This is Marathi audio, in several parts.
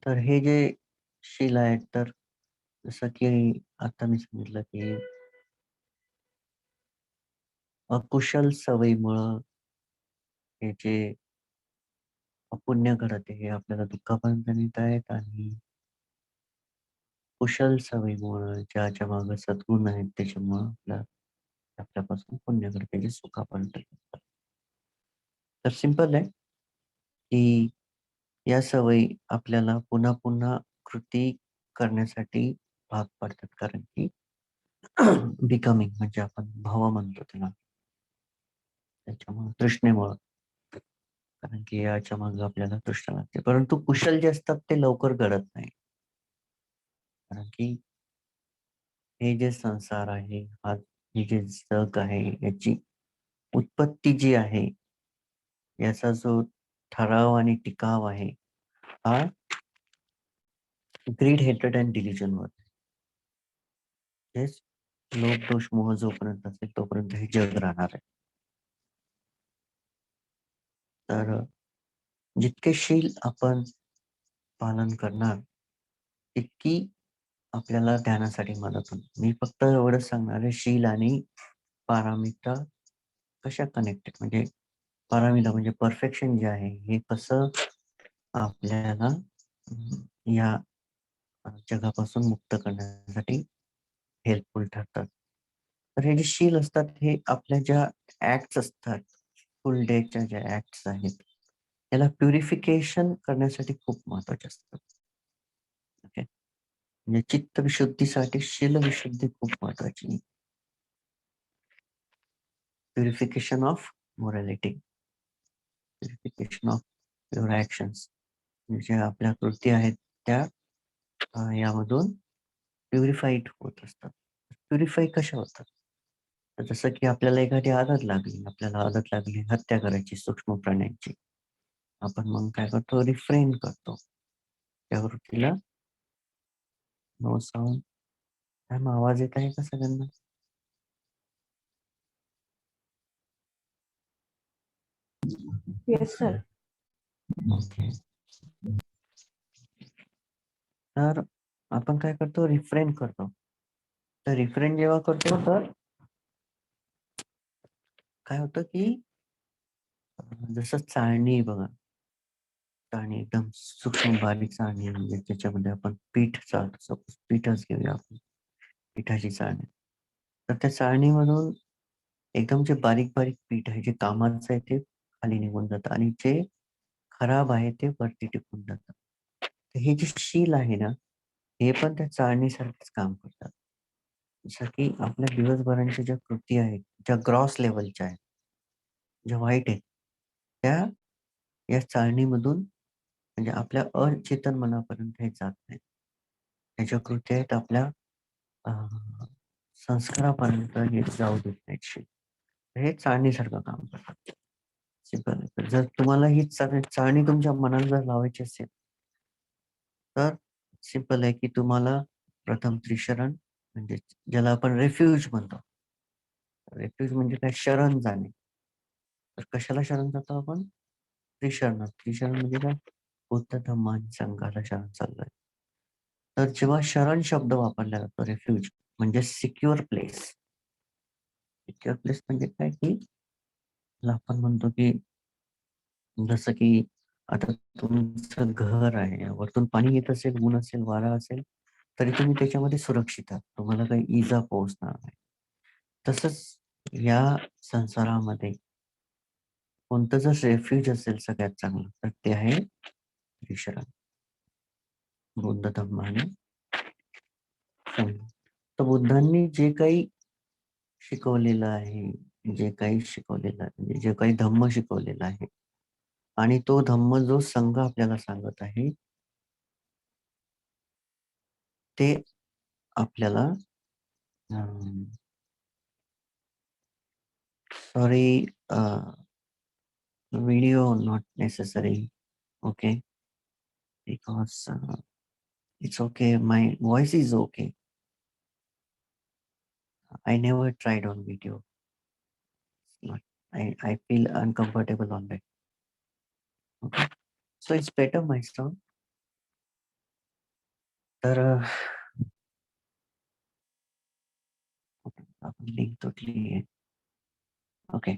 तर हे जे शील आहेत, तर जसं की आता मी सांगितलं, की अकुशल सवयीमुळं हे जे अपुण्य घडत आहे, हे आपल्याला दुःखापर्यंत नेत आहेत आणि कुशल सवयीमुळं ज्याच्या मागे सद्गुण आहेत, त्याच्यामुळं आपल्यापासून पुण्य घडते, जे सुखापर्यंत नेतात. तर सिंपल आहे, की या सवयी आपल्याला पुन्हा-पुन्हा कृती करण्यासाठी भाग पाडतात. कारण की बिकमिंग म्हणजे आपण भाव म्हणतो त्याला. त्याच्यामुळं तृष्णेमुळं. कारण की याच्या मागे आपल्याला तृष्णा लागते. परंतु कुशल जे असतात ते लवकर घडत नाही. कारण की हे जे संसार आहे, हे जे जग आहे, याची उत्पत्ती जी आहे, याचा जो ठराव आणि टिकाव आहे, हा ग्रीड, हेट्रेड अँड डिलिजनवर. हेच लोभ, दोष, मोह जोपर्यंत असेल तोपर्यंत हे जग राहणार आहे. तर जितके शील आपण पालन करणार, तितकी आपल्याला ध्यानासाठी मदत होईल. मी फक्त एवढंच सांगणार आहे, शील आणि पारमिता कशा कनेक्टेड, म्हणजे पारमिता म्हणजे परफेक्शन जे आहे, हे कसं आपल्याला या जगापासून मुक्त करण्यासाठी हेल्पफुल ठरतात. तर हे जे शील असतात, हे आपल्या ज्या ऍक्ट्स असतात, फुल डेच्या ज्या ऍक्ट्स आहेत, याला प्युरिफिकेशन करण्यासाठी खूप महत्वाचे असतात. ओके. म्हणजे चित्त विशुद्धीसाठी शील विशुद्धी खूप महत्वाची. Purification of morality, purification of your actions, म्हणजे आपल्या कृती आहेत त्या यामधून प्युरिफाईड होत असतात. प्युरिफाय कशा होतात? तर जसं की आपल्याला एखादी आपल्याला आदत लागली हत्या करायची सूक्ष्म प्राण्यांची. आपण मग काय करतो? रिफ्रेन करतो. त्या वृत्तीला नो साउंड. काय मग आवाज येत आहे का सगळ्यांना? Yes sir. ओके. तर आपण काय करतो? रिफ्रेन करतो. तर रिफ्रेन जेव्हा करतो, तर काय होतं की जसं चाळणी आहे बघा, चाळणी एकदम सूक्ष्म बारीक चाळणी आहे, म्हणजे त्याच्यामध्ये आपण पीठ चालतो. सपोज पीठच घेऊया आपण, पिठाची चाळणी. तर त्या चाळणीमधून एकदम जे बारीक बारीक पीठ आहे, जे कामाचं आहे, ते खाली निघून जातं आणि जे खराब आहे ते वरती टिकून जातं. तर हे जे शील आहे ना, हे पण त्या चाळणीसारखेच काम करतात. जसं की आपल्या दिवसभराच्या ज्या कृती आहेत, ज्या ग्रॉस लेव्हलच्या आहेत, ज्या वाईट आहेत, त्या या चाळणीमधून म्हणजे आपल्या अचेतन मनापर्यंत हे जात नाही. त्याच्या कृती आहेत आपल्या अ, संस्कारापर्यंत हे जाऊ देत नाहीत शील. हे चाळणीसारखं काम करतात. सिंपल आहे. तर जर तुम्हाला ही चाळणी तुमच्या मनाला जर लावायची असेल, तर सिंपल आहे की तुम्हाला प्रथम त्रिशरण, म्हणजे ज्याला आपण रेफ्युज म्हणतो. रेफ्युज म्हणजे काय? शरण जाणे. तर कशाला शरण जातो आपण? त्रिशरणात. त्रिशरण म्हणजे काय? बुद्ध, धम्म आणि संघाला शरण चाललोय. तर जेव्हा शरण शब्द वापरला जातो, रेफ्युज म्हणजे सिक्युअर प्लेस. सिक्युअर प्लेस म्हणजे काय? की त्याला आपण म्हणतो की जसं की आता तुमचं घर आहे, वरतून पाणी येत असेल, ऊन असेल, वारा असेल, तरी तुम्ही त्याच्यामध्ये सुरक्षित आहात. तुम्हाला काही इजा पोहोचणार नाही. तसंच या संसारामध्ये कोणतं जर रेफ्युज असेल सगळ्यात चांगलं, तर ते आहे ईश्वरा, बुद्ध, धम्म आणि संघ. तर बुद्धांनी जे काही शिकवलेलं आहे, जे काही शिकवलेलं आहे, म्हणजे जे काही धम्म शिकवलेला आहे आणि तो धम्म जो संघ आपल्याला सांगत आहे, ते आपल्याला sorry, video not necessary. Okay, because it's okay, my voice is okay. I never tried on video. Not, I feel uncomfortable on that. Okay, so it's better my sound. तर आपण लिंक तुटली आहे. ओके.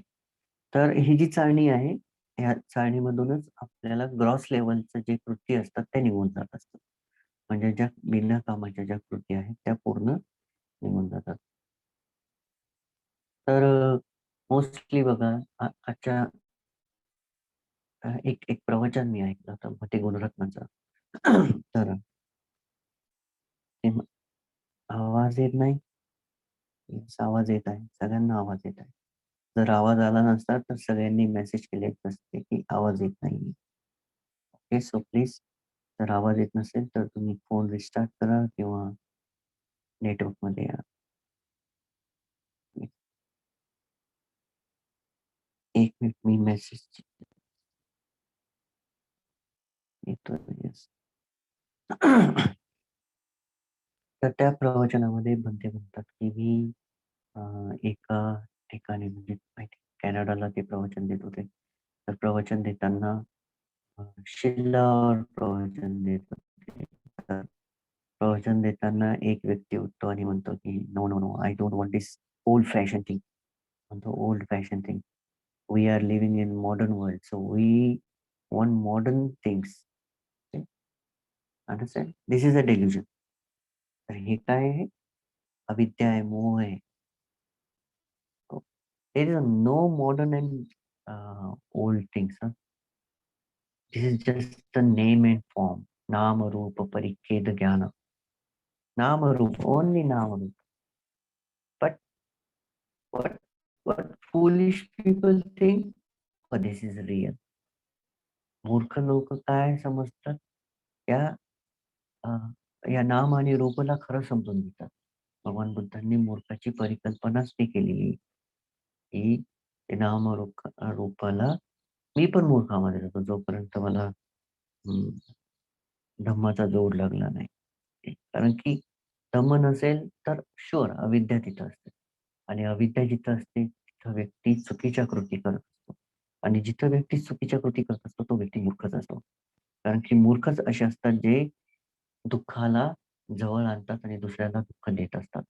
तर ही जी चाळणी आहे, ह्या चाळणीमधूनच आपल्याला ग्रॉस लेव्हलचं जे कृती असतात ते निघून जात असतात. म्हणजे ज्या बिना कामाच्या ज्या कृती आहेत त्या पूर्ण निघून जातात. तर मोस्टली बघा आजच्या एक एक प्रवचन मी ऐकलं होतं मते गुणरत्नाचं. तर ते आवाज येत नाही? येस, आवाज येत आहे. सगळ्यांना आवाज येत आहे. जर आवाज आला नसता तर सगळ्यांनी मेसेज केले असते की आवाज येत नाहीये. ओके, सो प्लीज जर आवाज येत नसेल तर तुम्ही फोन रिस्टार्ट करा किंवा नेटवर्कमध्ये या. एक मिनिट मी मेसेज येतोय. येस. तर त्या प्रवचनामध्ये बनते म्हणतात की मी एका ठिकाणी म्हणजे आय थिंक कॅनडाला ते प्रवचन देत होते. तर प्रवचन देताना शिल्लावर प्रवचन देत होते. तर प्रवचन देताना एक व्यक्ती उठतो आणि म्हणतो की "no, no, no, I don't want this old fashion thing." म्हणतो old fashion thing. We are living in modern world, so we want modern things. Understand? This is a delusion. तर हे काय आहे? अविद्या आहे, मोह आहे. There is no modern and old things. Huh? This is just the name and form. Nama Rupa Parikeda Jnana. Nama Rupa, only Nama Rupa. But what what foolish people think, oh, this is real. मूर्ख लोक काय समजतात? या अ, या नाम आणि रूपाला खरं समजून घेतात. भगवान बुद्धांनी मूर्खाची परिकल्पनाच ती केलेली, की ते नाम रूपाला मी पण मूर्खामध्ये जातो जोपर्यंत मला धम्माचा जोड लागला नाही. कारण की धम्म नसेल तर शुअर अविद्या तिथं असते आणि अविद्या जिथं असते तिथं व्यक्ती चुकीच्या कृती करत असतो आणि जिथं व्यक्ती चुकीच्या कृती करत असतो तो व्यक्ती मूर्खच असतो. कारण की मूर्खच असे असतात जे दुःखाला जवळ आणतात आणि दुसऱ्याला दुःख देत असतात.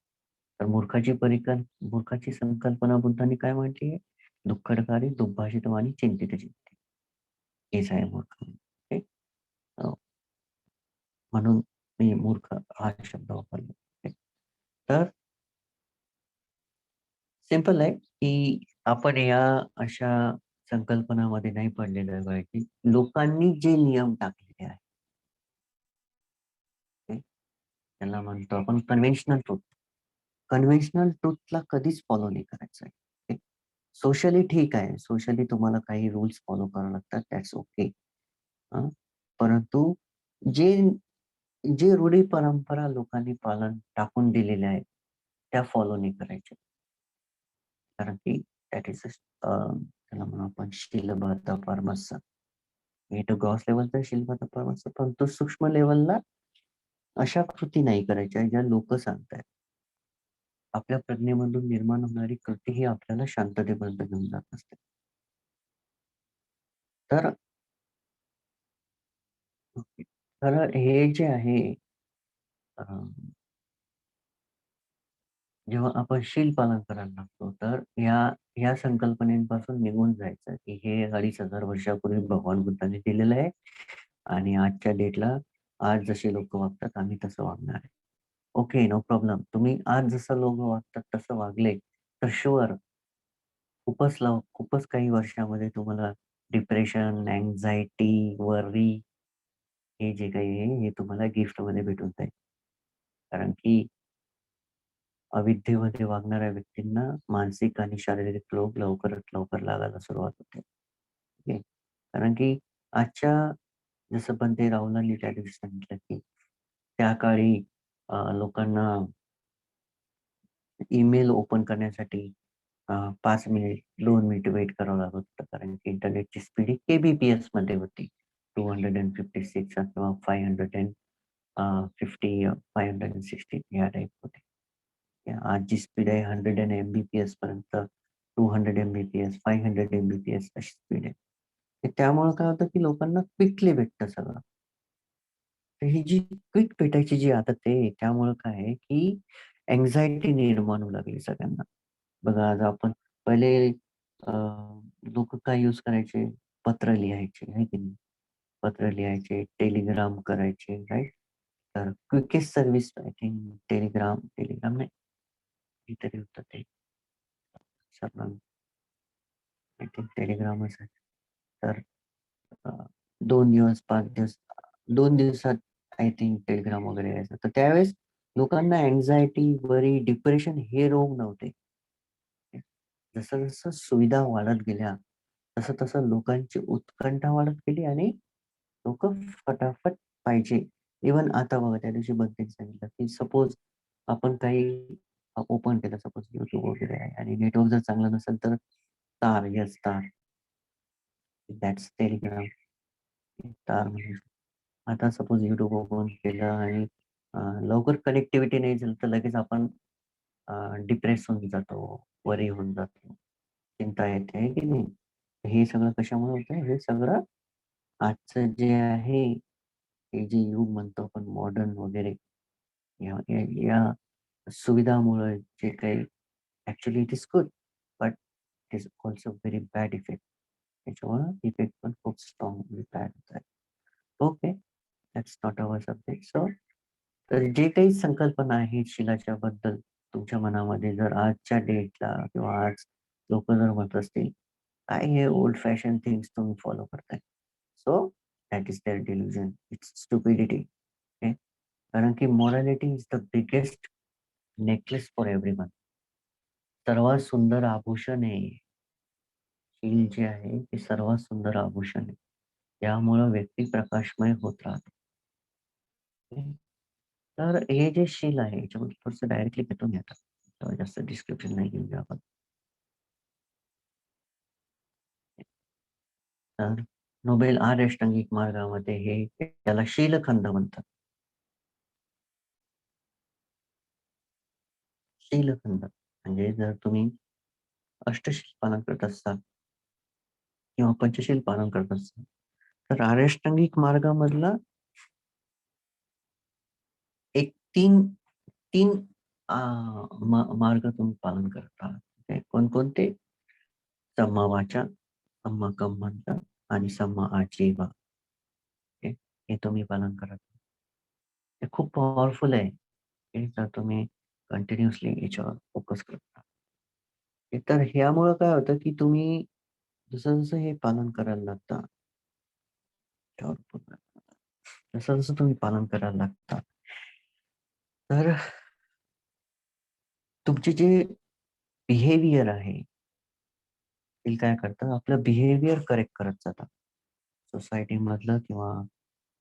तर मूर्खाची संकल्पना बुद्धांनी काय म्हटली आहे? दुःखडकारी, दुर्भाषित वाणी, चिंतित चित्ते. हेच आहे मूर्ख. ओके. म्हणून मी मूर्ख हा शब्द वापरला. ओके. तर सिंपल आहे, की आपण या अशा संकल्पनामध्ये नाही पडलेलं पाहिजे. लोकांनी जे नियम टाकलेले आहेत, ते त्याला म्हणतो आपण कन्व्हेन्शनल ट्रुथ. कन्व्हेन्शनल ट्रुथला कधीच फॉलो नाही करायचं आहे. सोशली ठीक आहे. सोशली तुम्हाला काही रूल्स फॉलो करावे लागतात. That's okay. परंतु जे जे रूढी परंपरा लोकांनी टाकून दिलेल्या आहेत, त्या फॉलो नाही करायच्या. कारण की दॅट इज त्याला म्हणू आपण शीलबद्ध परमस्स. हे तर ग्रॉस लेव्हलचा शीलबद्ध परमस्स, परंतु सूक्ष्म लेव्हलला अशा कृती नाही करायच्या ज्या लोक सांगतायत. आपल्या प्रज्ञेमधून निर्माण होणारी कृती ही आपल्याला शांततेपर्यंत घेऊन जात असते. तर तर हे जे आहे अ, जेव्हा आपण शील पालन करायला लागतो, तर ह्या संकल्पनेपासून निघून जायचं, की हे 2,500 वर्षापूर्वी भगवान बुद्धांनी दिलेलं आहे आणि आजच्या डेटला आज जसे लोकं वागतात, आम्ही तसं वागणार आहे. Okay, no problem. तुम्ही आज जसं लोकं वागतात तसं वागले, तर शुअर खूपच काही वर्षामध्ये तुम्हाला डिप्रेशन, अँक्साइटी, वर्री हे जे काही आहे, हे तुम्हाला गिफ्टमध्ये भेटून जाईल. कारण की अविद्येमध्ये वागणाऱ्या व्यक्तींना मानसिक आणि शारीरिक रोग लवकरात लवकर लागायला सुरुवात होते. ओके. कारण की आजच्या जसं पंते रावलांनी त्या दिवशी सांगितलं, की त्या काळी लोकांना ईमेल ओपन करण्यासाठी 5 मिनिट, 2 मिनिट वेट करावं लागत होतं. कारण की इंटरनेटची स्पीड ही के-बी-पी-एसमध्ये होती. 256 किंवा 560 या टाइप होती. आज जी स्पीड आहे 100 एम-बी-पी-एस पर्यंत, 200 एम-बी-पी-एस, 500 एम-बी-पी-एस अशी स्पीड आहे. तर त्यामुळे काय होतं, की लोकांना क्विकली भेटतं सगळं. तर ही जी क्विक पेटायची जी आदत आहे, त्यामुळं काय आहे, की अँक्साइटी निर्माण होऊ लागली सगळ्यांना. बघा आज आपण पहिले अ, लोकं काय यूज करायचे? पत्र लिहायचे, आहे की नाही? पत्र लिहायचे, टेलिग्राम करायचे, राइट? तर quickest service I think Telegram नाही, काहीतरी होतं ते. विसरलो आय थिंक टेलिग्रामच आहे. तर अ, 2 दिवस, 5 दिवस, 2 दिवसात आय थिंक टेलिग्राम वगैरे यायचं. तर त्यावेळेस लोकांना अँक्साइटी, वरी, डिप्रेशन हे रोग नव्हते. जसं-जसं सुविधा वाढत गेल्या, तसं-तसं लोकांची उत्कंठा वाढत गेली आणि लोकं फटाफट पाहिजे. इव्हन आता बघा त्या दिवशी बंटीने सांगितलं, की सपोज आपण काही ओपन केलं सपोज YouTube वगैरे आहे आणि नेटवर्क जर चांगलं नसेल तर तार, येस तार, दॅट्स टेलिग्राम. तार म्हणजे आता सपोज YouTube ओपन केलं आणि लवकर कनेक्टिव्हिटी नाही झाली तर लगेच आपण डिप्रेस होऊन जातो, वरी होऊन जातो. चिंता येते, आहे की नाही? हे सगळं कशामुळे होतं? हे सगळं आजचं जे आहे, हे जे युग म्हणतो आपण मॉडर्न वगैरे या या या सुविधामुळे जे काही actually it is good, but it is also very bad effect. त्याच्यामुळं इफेक्ट पण खूप स्ट्राँगली बॅड होत आहे. Okay, that's not our subject. So तर जे काही संकल्पना आहेत शिलाच्या बद्दल तुमच्या मनामध्ये जर आजच्या डेटला किंवा आज लोकं जर म्हणत असतील, "काय हे ओल्ड फॅशन थिंग्स तुम्ही फॉलो करताय." So that is there delusion. It's stupidity. Okay. कारण की morality is the biggest necklace for everyone. सर्वात सुंदर आभूषण आहे. शील जे आहे ते सर्वात सुंदर आभूषण आहे. त्यामुळं व्यक्ती प्रकाशमय होत राहते. तर हे जे शील आहे याच्यामध्ये थोडंसं डायरेक्टली भेटून येतात. जास्त डिस्क्रिप्शन नाही घेऊया आपण. तर नोबेल अष्टांगिक मार्गामध्ये हे त्याला शीलखंड म्हणतात. शीलखंड म्हणजे जर तुम्ही अष्टशील पालन करत असाल किंवा पंचशील पालन करत असाल, तर अष्टांगिक मार्गामधला एक 3 अ, मार्ग तुम्ही पालन करत आहात. ते कोणकोणते? सम्मा वाचा, सम्मा कम्मंत आणि सम्मा आजीव. हे हे तुम्ही पालन करत आहात. ते खूप पॉवरफुल आहे. हे जर तुम्ही कंटिन्यूअसली याच्यावर फोकस करता. तर ह्यामुळं काय होतं, की तुम्ही जसं-जसं हे पालन करायला लागता, त्यावर पूर्ण जसं-जसं तुम्ही पालन करायला लागता, तर तुमचे जे बिहेवियर आहे, ते काय करतं, आपलं बिहेवियर करेक्ट करत जातात. सोसायटीमधलं किंवा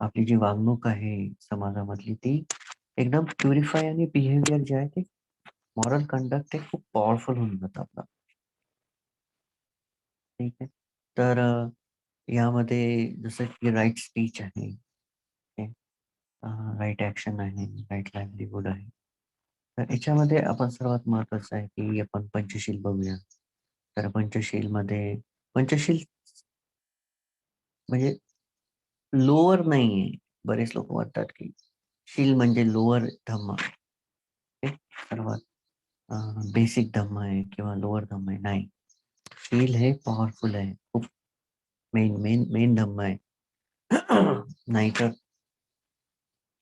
आपली जी वागणूक आहे समाजामधली, ती एकदम प्युरिफाय आणि बिहेवियर जे आहे ते मॉरल कंडक्ट हे खूप पॉवरफुल होऊन जातं आपलं. ठीक आहे. तर यामध्ये जसं की राइट स्पीच आहे, राइट ॲक्शन आहे, राइट लाईव्हलीहूड आहे. तर याच्यामध्ये आपण सर्वात महत्त्वाचं आहे, की आपण पंचशील बघूया. तर पंचशीलमध्ये पंचशील म्हणजे लोअर नाहीये. बरेच लोकं म्हणतात, की शील म्हणजे लोअर धम्म. ओके. सर्वात बेसिक धम्म आहे किंवा लोअर धम्म आहे. नाही. शील हे पॉवरफुल आहे. खूप मेन धम्म आहे. नाहीतर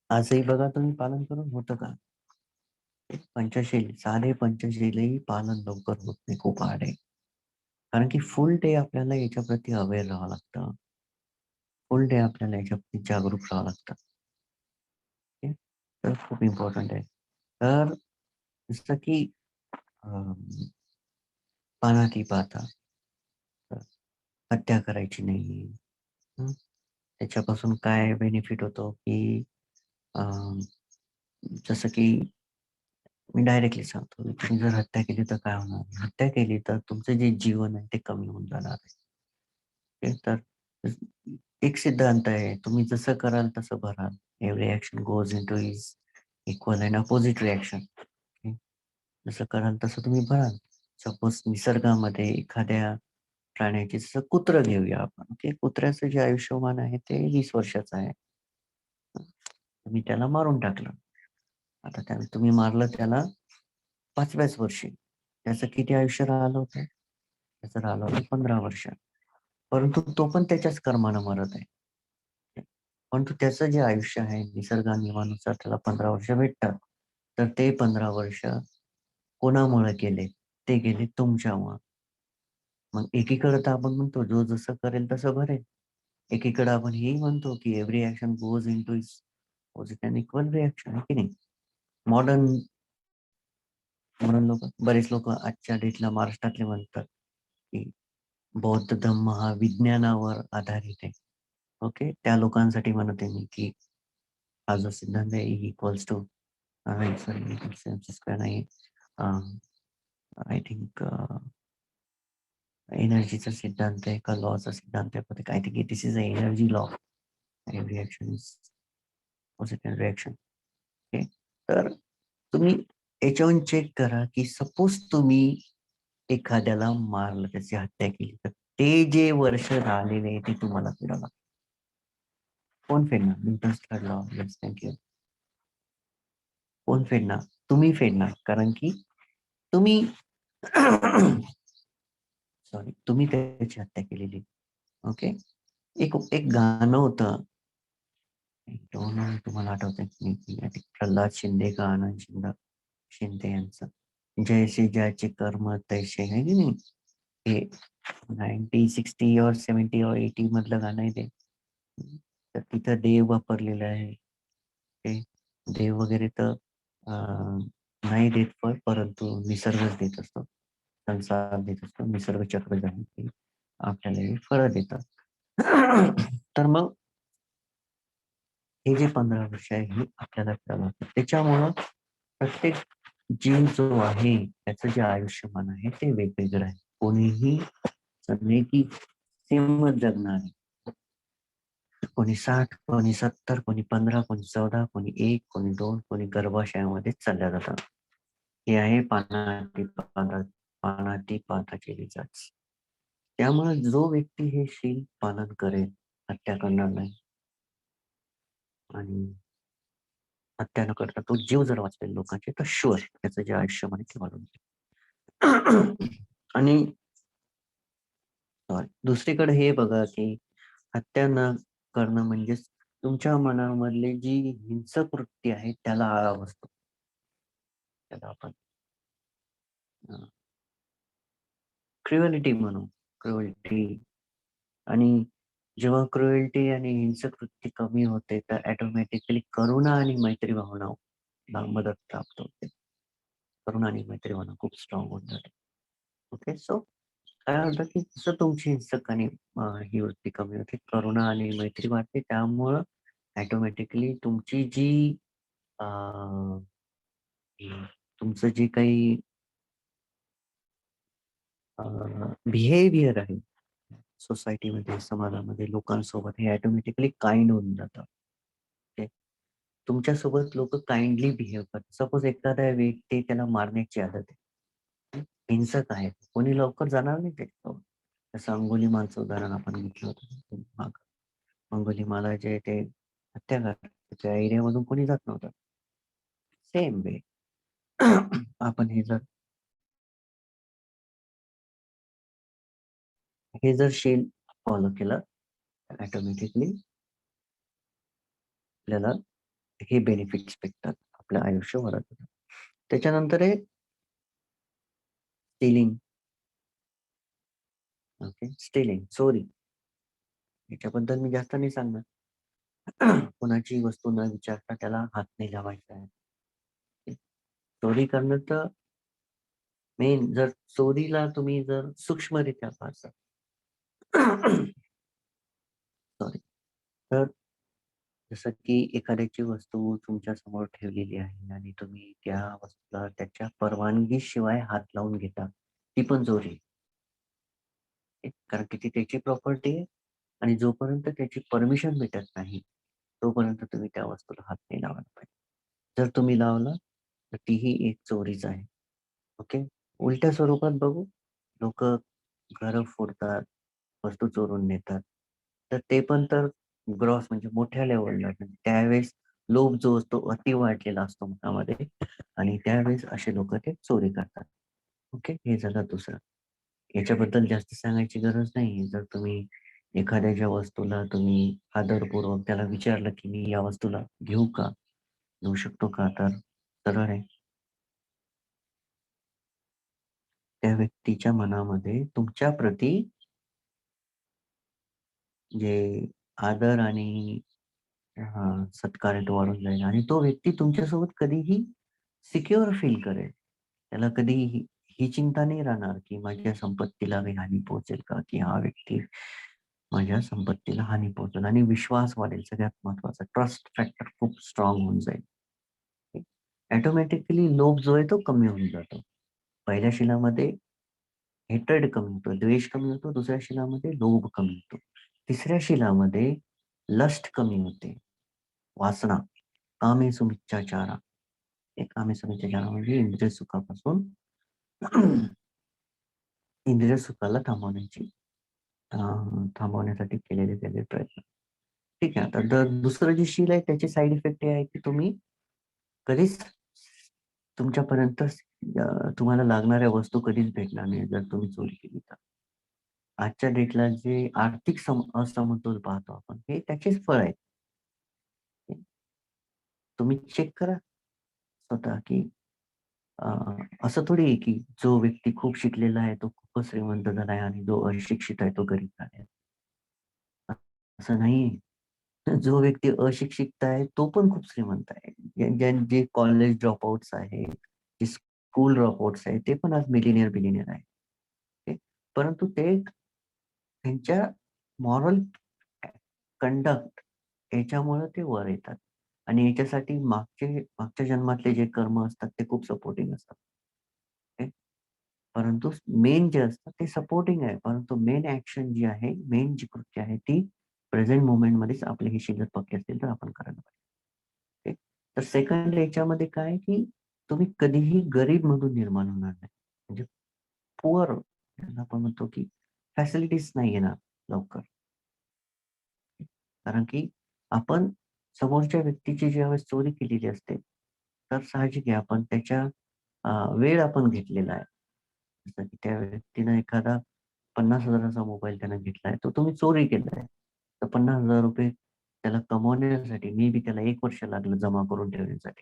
आजही बघा तुम्ही पालन करून होतं का? पंचशील, साधे पंचशीलही पालन लवकर होत नाही. खूप हार्ड आहे. कारण की फुल डे आपल्याला याच्याप्रती अवेअर राहावं लागतं. फुल डे आपल्याला याच्याप्रती जागरूक राहावं लागतं. ओके. तर खूप इम्पोर्टंट आहे. तर जसं की अ, पानाती पाहता, तर हत्या करायची नाही. हं. त्याच्यापासून काय बेनिफिट होतो, की अ, जसं की मी डायरेक्टली सांगतो, की तुम्ही जर हत्या केली तर काय होणार? हत्या केली तर तुमचं जे जीवन आहे ते कमी होऊन जाणार आहे. ते तर एक सिद्धांत आहे, तुम्ही जसं कराल तसं भराल. Every action goes into is equal and opposite reaction. जसं कराल तसं तुम्ही भराल. सपोज निसर्गामध्ये एखाद्या प्राण्याची जसं कुत्रं घेऊया आपण. ओके. कुत्र्याचं जे आयुष्यमान आहे ते 20 वर्षाचं आहे. तुम्ही त्याला मारून टाकलं. आता तुम्ही मारलं त्याला 5व्याच वर्षी. त्याचं किती आयुष्य राहिलं होतं? त्याचं राहिलं होतं 15 वर्ष. परंतु तो पण त्याच्याच कर्मानं मरत आहे. परंतु त्याचं जे आयुष्य आहे निसर्ग नियमानुसार त्याला 15 वर्ष भेटतात. तर ते 15 वर्ष कोणामुळे गेले? ते गेले तुमच्यामुळं. मग एकीकडे तर आपण म्हणतो जो जसं करेल तसं भरेल. एकीकडे आपण हेही म्हणतो की every action goes into its opposite and equal reaction आहे की नाही? मॉडर्न म्हणून बरेच लोक आजच्या डेटला महाराष्ट्रातले म्हणतात की बौद्ध धम्म हा विज्ञानावर आधारित आहे. ओके. त्या लोकांसाठी म्हणत आहे मी की हा जो सिद्धांत आहे इक्वल्स टू स्क्वेअर नाही. आय थिंक एनर्जीचा सिद्धांत आहे का लॉचा सिद्धांत आहे, पण I think this is a energy law. Reaction is positive reaction. Okay. तर तुम्ही याच्यावरून चेक करा की सपोज तुम्ही एखाद्याला मारलं, त्याची हत्या केली, तर ते जे वर्ष राहिलेले आहे ते तुम्हाला फेडावं लागतं. कोण फेडणार? Newton's third law. Yes, thank you. कोण फेडणार? तुम्ही फेडणार. कारण की तुम्ही सॉरी, तुम्ही त्याची हत्या केलेली. ओके. एक एक गाणं होतं. तुम्हाला आठवतंय की आय थिंक प्रल्हाद शिंदे का आनंद शिंदे यांचं. जैसे ज्याचे कर्म तैसे आहे की नाही? हे 1960 और 70 और 80 मधलं गाणं आहे ते. तर तिथं देव वापरलेलं आहे. ते देव वगैरे तर नाही देत फळ, परंतु निसर्गच देत असतो. संसार देत असतो. निसर्ग चक्र जे आहे ते आपल्याला हे फळं देतात. तर मग हे जे 15 वर्ष आहे हे आपल्याला करावं लागतं. त्याच्यामुळं प्रत्येक जीव जो आहे त्याचं जे आयुष्यमान आहे ते वेगवेगळं आहे. कोणीही असं नाही की सेमच जगणार आहे. कोणी 60, कोणी 70, कोणी 15, कोणी 14, कोणी 1, कोणी 2, कोणी गर्भाशयामध्येच चालल्या जातात. हे आहे पानाती पानाची रिसर्च. त्यामुळे जो व्यक्ती हे शील पालन करेल, हत्या करणार नाही आणि हत्या न करता तो जीव जर वाचवेल लोकांचे, तर शुअर त्याचं जे आयुष्यमान आहे ते वाढून जाईल. आणि दुसरीकडे हे बघा की हत्या न करणं म्हणजेच तुमच्या मनामधली जी हिंसक वृत्ती आहे त्याला आळा बसतो. त्याला आपण क्रुएलिटी म्हणू. क्रुएलिटी. आणि जेव्हा क्रुएलिटी आणि हिंसक वृत्ती कमी होते तर ऑटोमॅटिकली करुणा आणि मैत्री भावना मदत प्राप्त होते. करुणा आणि मैत्री भावना खूप स्ट्रॉंग होऊन जाते. ओके. सो काय होतं की जसं तुमची हिंसक आणि ही वृत्ती कमी होते, करुणा आणि मैत्री वाढते. त्यामुळं ऑटोमॅटिकली तुमची जी अ, तुमचं जे काही बिहेवियर आहे सोसायटीमध्ये, समाजामध्ये लोकांसोबत हे ऑटोमॅटिकली काइंड होऊन जातं. ओके. तुमच्यासोबत लोकं काइंडली बिहेव करतात. सपोज एखादा व्यक्ती त्याला मारण्याची आदत आहे. हिंसक आहे. कोणी लवकर जाणार नाही त्याच्यासोबत. जसं अंगुलीमालचं उदाहरण आपण घेतलं होतं मागं. अंगुलीमाला ते हत्या करतात. त्या एरियामधून कोणी जात नव्हतं. सेम वे आपण हे जर शील फॉलो केलं तर ऑटोमॅटिकली आपल्याला हे बेनिफिट्स भेटतात. आपलं आयुष्य वाढत जातं. त्याच्यानंतर आहे स्टिलिंग. ओके. स्टिलिंग, चोरी. याच्याबद्दल मी जास्त नाही सांगणार. कोणाची वस्तू न विचारता त्याला हात नाही लावायचा आहे. चोरी करणं तर मेन जर चोरीला तुम्ही जर सूक्ष्मरित्या पाहता सॉरी. तर जसं की एखाद्याची वस्तू तुमच्या समोर ठेवलेली आहे आणि तुम्ही त्या वस्तूला त्याच्या परवानगीशिवाय हात लावून घेता. ती पण चोरी आहे. कारण की ती त्याची प्रॉपर्टी आहे आणि जोपर्यंत त्याची परमिशन भेटत नाही, तोपर्यंत तुम्ही त्या वस्तूला हात नाही लावायला पाहिजे. जर तुम्ही लावला, तर तीही एक चोरीच आहे. ओके. उलट्या स्वरूपात बघू, लोकं घरं फोडतात, वस्तू चोरून नेतात. तर ते पण तर ग्रॉस म्हणजे मोठ्या लेव्हलला म्हणजे त्यावेळेस लोभ जो असतो अति वाढलेला असतो मनामध्ये आणि त्यावेळेस असे लोक ते चोरी करतात. ओके, हे झालं दुसरं. याच्याबद्दल जास्त सांगायची गरज नाही. जर तुम्ही एखाद्याच्या वस्तूला तुम्ही आदरपूर्वक त्याला विचारलं, की "मी या वस्तूला घेऊ का? घेऊ शकतो का?" तर सरळ आहे. त्या व्यक्तीच्या मनामध्ये तुमच्या प्रती जे आदर आणि सत्कार आहे तो वाढून जाईल आणि तो व्यक्ती तुमच्यासोबत कधीही सिक्युअर फील करेल. त्याला कधीही ही चिंता नाही राहणार, की माझ्या संपत्तीला काही हानी पोहोचेल का? की हा व्यक्ती माझ्या संपत्तीला हानी पोहोचेल आणि विश्वास वाढेल सगळ्यात महत्त्वाचा. ट्रस्ट फॅक्टर खूप स्ट्रॉंग होऊन जाईल. ऑटोमॅटिकली लोभ जो आहे तो कमी होऊन जातो. पहिल्या शिलामध्ये हेट्रेड कमी होतो, द्वेष कमी होतो. दुसऱ्या शिलामध्ये लोभ कमी होतो. तिसऱ्या शिलामध्ये लस्ट कमी होते. वासना, कामेसुमिच्छाचारा. हे कामेसुमिच्छाचारा म्हणजे इंद्रिय सुखापासून इंद्रिय सुखाला अ, थांबवण्यासाठी केलेले प्रयत्न. ठीक आहे. आता दुसरं जे शील आहे त्याचे साइड इफेक्ट हे आहे की तुम्ही कधीच तुमच्यापर्यंत तुम्हाला लागणाऱ्या वस्तू कधीच भेटणार नाही जर तुम्ही चोरी केली तर. आजच्या डेटला जे आर्थिक असमतोल पाहतो आपण, हे त्याचेच फळ आहेत. तुम्ही चेक करा स्वतः की अ, असं थोडी आहे की जो व्यक्ती खूप शिकलेला आहे तो खूपच श्रीमंत झाला आहे आणि जो अशिक्षित आहे तो गरीब झाला आहे. असं नाहीये. जो व्यक्ती अशिक्षित आहे तो पण खूप श्रीमंत आहे. जे कॉलेज ड्रॉपआउट्स आहेत, जे स्कूल ड्रॉपआउट्स आहेत, ते पण आज मिलियनेअर आहेत. ओके. परंतु ते त्यांच्या मॉरल कंडक्ट याच्यामुळे ते वर येतात आणि याच्यासाठी मागच्या जन्मातले जे कर्म असतात ते खूप सपोर्टिंग असतात. ओके. परंतु मेन जे असतं ते सपोर्टिंग आहे. परंतु मेन ॲक्शन जी आहे, मेन जी कृत्य आहे ती प्रेझेंट मोमेंटमध्येच आपले हे शिल्लक पक्के असतील तर आपण करायला पाहिजे. ओके. तर सेकंड याच्यामध्ये काय आहे, की तुम्ही कधीही गरीबमधून निर्माण होणार नाही. म्हणजे पुअर ज्यांना आपण म्हणतो, की फॅसिलिटीज नाही येणार लवकर. कारण की आपण समोरच्या व्यक्तीची ज्यावेळेस चोरी केलेली असते, तर साहजिक आहे आपण त्याच्या वेळ आपण घेतलेला आहे. जसं की त्या व्यक्तीनं एखादा 50,000चा मोबाईल त्यानं घेतलाय, तो तुम्ही चोरी केलाय. तर ₹50,000 त्याला कमवण्यासाठी मे बी त्याला 1 वर्ष लागलं जमा करून ठेवण्यासाठी.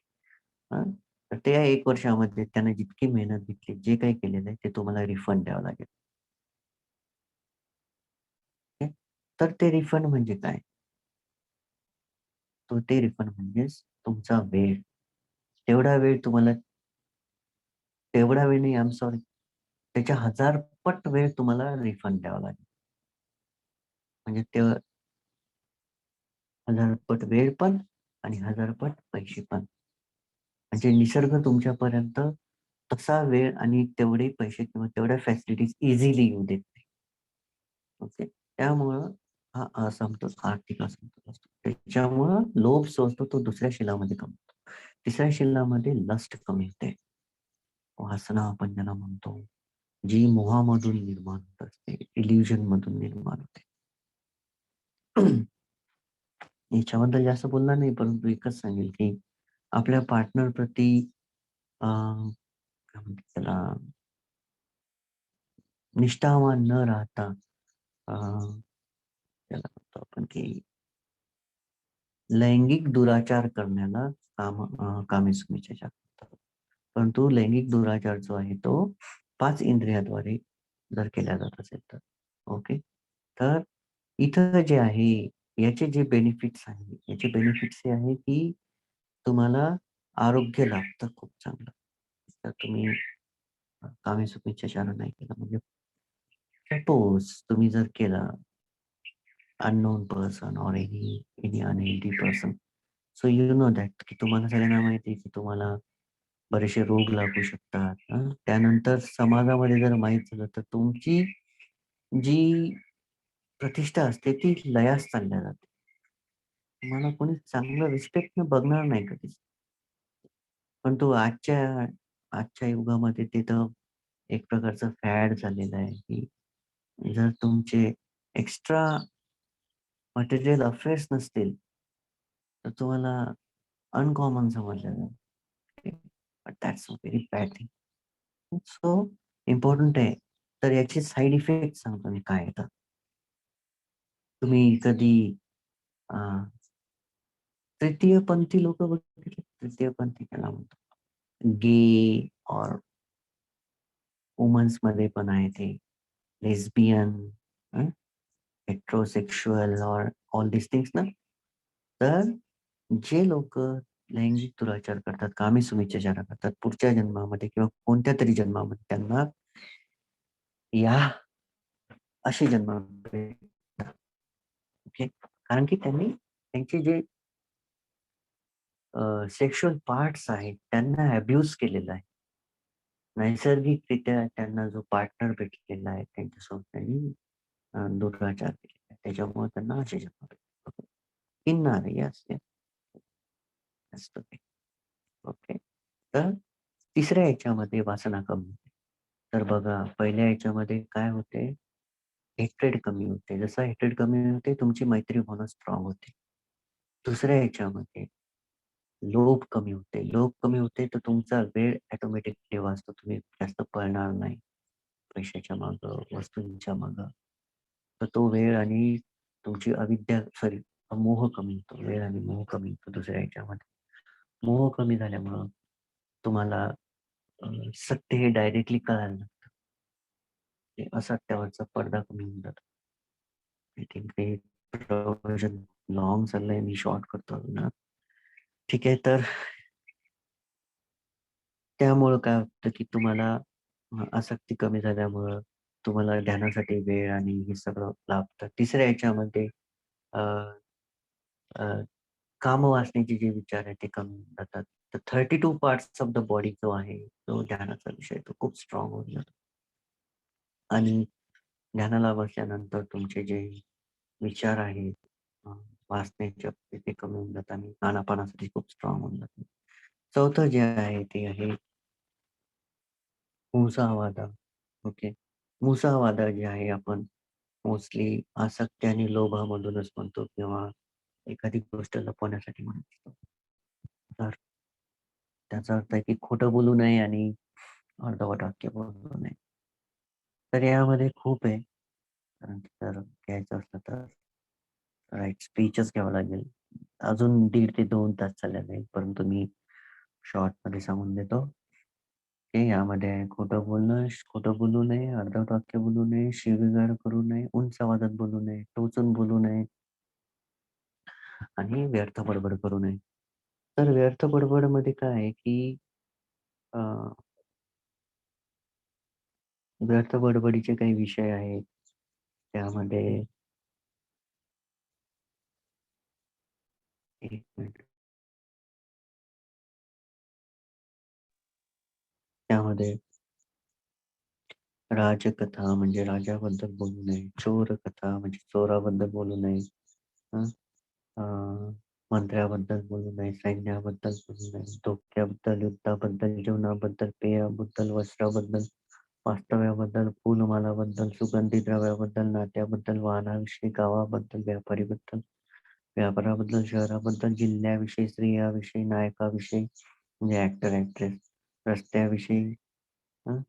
हां, तर त्या 1 वर्षामध्ये त्याने जितकी मेहनत घेतली, जे काही केलेलं आहे, ते तुम्हाला रिफंड द्यावं लागेल. ओके. तर ते रिफंड म्हणजे काय? तो ते रिफंड म्हणजेच तुमचा वेळ. तेवढा वेळ तुम्हाला तेवढा वेळ नाही, आय एम सॉरी. त्याच्या 1000 पट वेळ तुम्हाला रिफंड द्यावा लागेल. म्हणजे ते 1000 पट वेळ पण आणि 1000 पट पैसे पण. म्हणजे निसर्ग तुमच्यापर्यंत तसा वेळ आणि तेवढे पैसे किंवा तेवढ्या फॅसिलिटीज इझिली येऊ देत नाही. ओके. त्यामुळं हा आर्थिक असमतोल असतो. त्याच्यामुळं लोभ जो असतो तो दुसऱ्या शिलामध्ये कमी होतो. तिसऱ्या शिलामध्ये लस्ट कमी होते. वासना आपण ज्याला म्हणतो, जी मोहामधून निर्माण होत असते, इल्युजन मधून निर्माण होते. याच्याबद्दल जास्त बोलणार नाही, परंतु एकच सांगेल, की आपल्या पार्टनर प्रती काय म्हणतात त्याला निष्ठावान न राहता अ, त्याला म्हणतो आपण, की लैंगिक दुराचार करण्याला कामेष्मिचार म्हणतात. परंतु लैंगिक दुराचार जो आहे तो 5 इंद्रियाद्वारे जर केला जात असेल तर. ओके. तर इथं जे आहे, याचे जे बेनिफिट्स आहे, याचे बेनिफिट्स हे आहे, की तुम्हाला आरोग्य लाभतं खूप चांगलं. तर तुम्ही कामेसुमिच्छाचार नाही केला म्हणजे सपोज तुम्ही जर केला अननोन पर्सन और any unhealthy person. So you know that की तुम्हाला सगळ्यांना माहिती आहे की तुम्हाला बरेचसे रोग लागू शकतात. त्यानंतर समाजामध्ये जर माहीत झालं तर तुमची जी प्रतिष्ठा असते ती लयास चालल्या जाते. तुम्हाला कोणी चांगलं रिस्पेक्टनं बघणार नाही कधीच. पण तो आजच्या युगामध्ये तिथं एक प्रकारचं फॅड झालेलं आहे, की जर तुमचे एक्स्ट्रा मटेरियल अफेअर्स नसतील, तर तुम्हाला अनकॉमन समजलं जातं. But that's a very bad thing. So important आहे. तर याचे साइड इफेक्ट सांगतो मी काय येतात. तुम्ही कधी अ, तृतीयपंथी लोकं बघितले? तृतीयपंथी त्याला म्हणतो. गे और वुमन्समध्ये पण आहे ते. लेस्बियन, हेटेरोसेक्सुअल और ऑल these थिंग्स ना. तर जे लोकं लैंगिक दुराचार करतात, कामी सुमिचार करतात, पुढच्या जन्मामध्ये किंवा कोणत्यातरी जन्मामध्ये त्यांना या असे जन्म भेटतात. ओके. कारण की त्यांनी त्यांचे जे सेक्शुअल पार्ट्स आहेत, त्यांना अब्यूज केलेला आहे. नैसर्गिकरित्या त्यांना जो पार्टनर भेटलेला आहे, त्यांच्यासोबत त्यांनी दुराचार केलेला आहे. त्याच्यामुळे त्यांना असे जन्म भेटतात. Kinnaur yes, yes. असतं ते. ओके. तर तिसऱ्या ह्याच्यामध्ये वासना कमी होते. तर बघा पहिल्या ह्याच्यामध्ये काय होते, हेट्रेड कमी होते. जसं हेट्रेड कमी होते, तुमची मैत्री होणं स्ट्राँग होते. दुसऱ्या ह्याच्यामध्ये लोभ कमी होते. लोभ कमी होते, तर तुमचा वेळ ऑटोमॅटिकली वाचतो. तुम्ही जास्त पळणार नाही पैशाच्या मागं, वस्तूंच्या मागं. तर तो वेळ आणि तुमची अविद्या सॉरी मोह कमी होतो. वेळ आणि मोह कमी होतो दुसऱ्या ह्याच्यामध्ये. मोह कमी झाल्यामुळं तुम्हाला सत्य हे डायरेक्टली कळायला लागतं. ते असत्यावरचा पडदा कमी होऊन जातो. आय थिंक हे प्रवचन लाँग चाललंय, मी शॉर्ट करतो ना. ठीक आहे, तर त्यामुळं काय होतं, की तुम्हाला आसक्ती कमी झाल्यामुळं तुम्हाला ध्यानासाठी वेळ आणि हे सगळं लाभतं. तिसऱ्या ह्याच्यामध्ये अ, अ, कामवासनेचे जे विचार आहेत ते कमी होऊन जातात. तर 32 पार्ट्स ऑफ द बॉडी जो आहे, तो ध्यानाचा विषय तो खूप स्ट्रॉंग होऊन जातो. आणि ध्यानाला बसल्यानंतर तुमचे जे विचार आहेत, अ, वाचण्याच्या बाबतीत ते कमी होऊन जातात आणि आनापानासाठी खूप स्ट्रॉंग होऊन जातात. चौथं जे आहे ते आहे मुसावादा. ओके. मुसावादा जे आहे आपण मोस्टली आसक्ती आणि लोभामधूनच म्हणतो किंवा एखादी गोष्ट लपवण्यासाठी म्हणतो. तर त्याचा अर्थ आहे की खोटं बोलू नये आणि अर्धवट वाक्य बोलू नये. तर यामध्ये खूप आहे. कारण की जर घ्यायचं असलं तर राइट स्पीचच घ्यावं लागेल. अजून 1.5 ते 2 तास चालले नाही. परंतु मी शॉर्टमध्ये सांगून देतो, की यामध्ये खोटं बोलू नये, अर्धवट वाक्य बोलू नये, शिवीगाळ करू नये, उंच आवाजात बोलू नये, टोचून बोलू नये आणि व्यर्थ बडबड करू नये. तर व्यर्थ बडबडमध्ये काय आहे, की अ, व्यर्थ बडबडीचे काही विषय आहेत. त्यामध्ये 1 मिनिट. त्यामध्ये राजकथा म्हणजे राजाबद्दल बोलू नये, चोरकथा म्हणजे चोराबद्दल बोलू नये. हं. अ, मंत्र्याबद्दल बोलू नये, सैन्याबद्दल बोलू नये, धोक्याबद्दल, युद्धाबद्दल, जीवनाबद्दल, पेयाबद्दल, वस्त्राबद्दल, वास्तव्याबद्दल, फूलमालाबद्दल, सुगंधी द्रव्याबद्दल, नात्याबद्दल, वाहनाविषयी, गावाबद्दल, व्यापारीबद्दल, व्यापाराबद्दल, शहराबद्दल, जिल्ह्याविषयी, स्त्रियाविषयी, नायकाविषयी म्हणजे ॲक्टर, ॲक्ट्रेस, रस्त्याविषयी, हं,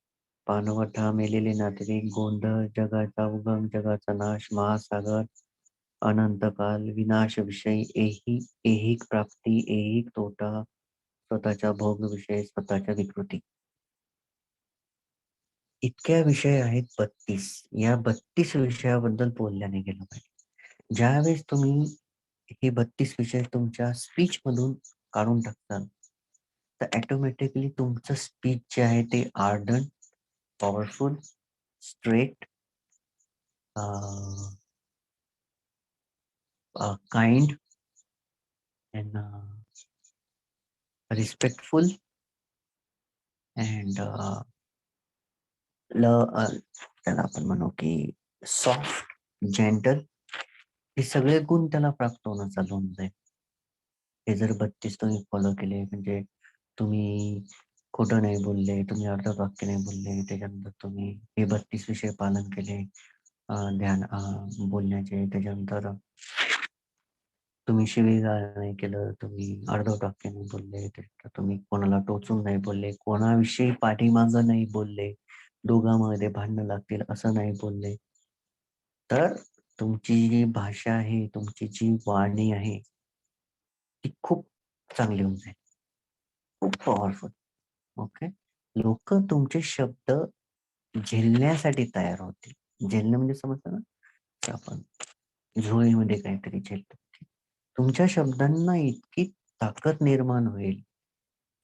पाणवठा, मेलेले नातेवाईक, गोंधळ, जगाचा उगम, जगाचा नाश, महासागर, अनंतकाल, विनाशविषयी, ऐहिक प्राप्ती, ऐहिक तोटा, स्वतःच्या भोगविषयी, स्वतःच्या विकृती. इतक्या विषय आहेत 32. या 32 विषयाबद्दल बोलल्याने गेलं पाहिजे. ज्यावेळेस तुम्ही हे 32 विषय तुमच्या स्पीचमधून काढून टाकताल, तर ऑटोमॅटिकली तुमचं स्पीच जे आहे ते आर्डंट, powerful, straight, kind and respectful and त्याला आपण म्हणू की सॉफ्ट, जेंटल हे सगळे गुण त्याला प्राप्त होणं चालू होऊन जाईल. हे जर 32 तुम्ही फॉलो केले म्हणजे तुम्ही खोटं नाही बोलले, तुम्ही अर्धवट वाक्य नाही बोलले, त्याच्यानंतर तुम्ही हे 32 विषय पालन केले, ध्यान बोलण्याचे, त्याच्यानंतर तुम्ही शिवीगाळ नाही केलं, तुम्ही अर्धवाक्याने बोलले, तर तुम्ही कोणाला टोचून नाही बोलले, कोणाविषयी पाठीमागं नाही बोलले, दोघांमध्ये भांडणं लागतील असं नाही बोलले. तर तुमची जी भाषा आहे, तुमची जी वाणी आहे, ती खूप चांगली होऊन जाईल. खूप पॉवरफुल. ओके. लोकं तुमचे शब्द झेलण्यासाठी तयार होतील. झेलणं म्हणजे समजतं ना? की आपण झोळीमध्ये काहीतरी झेलतो. तुमच्या शब्दांना इतकी ताकद निर्माण होईल,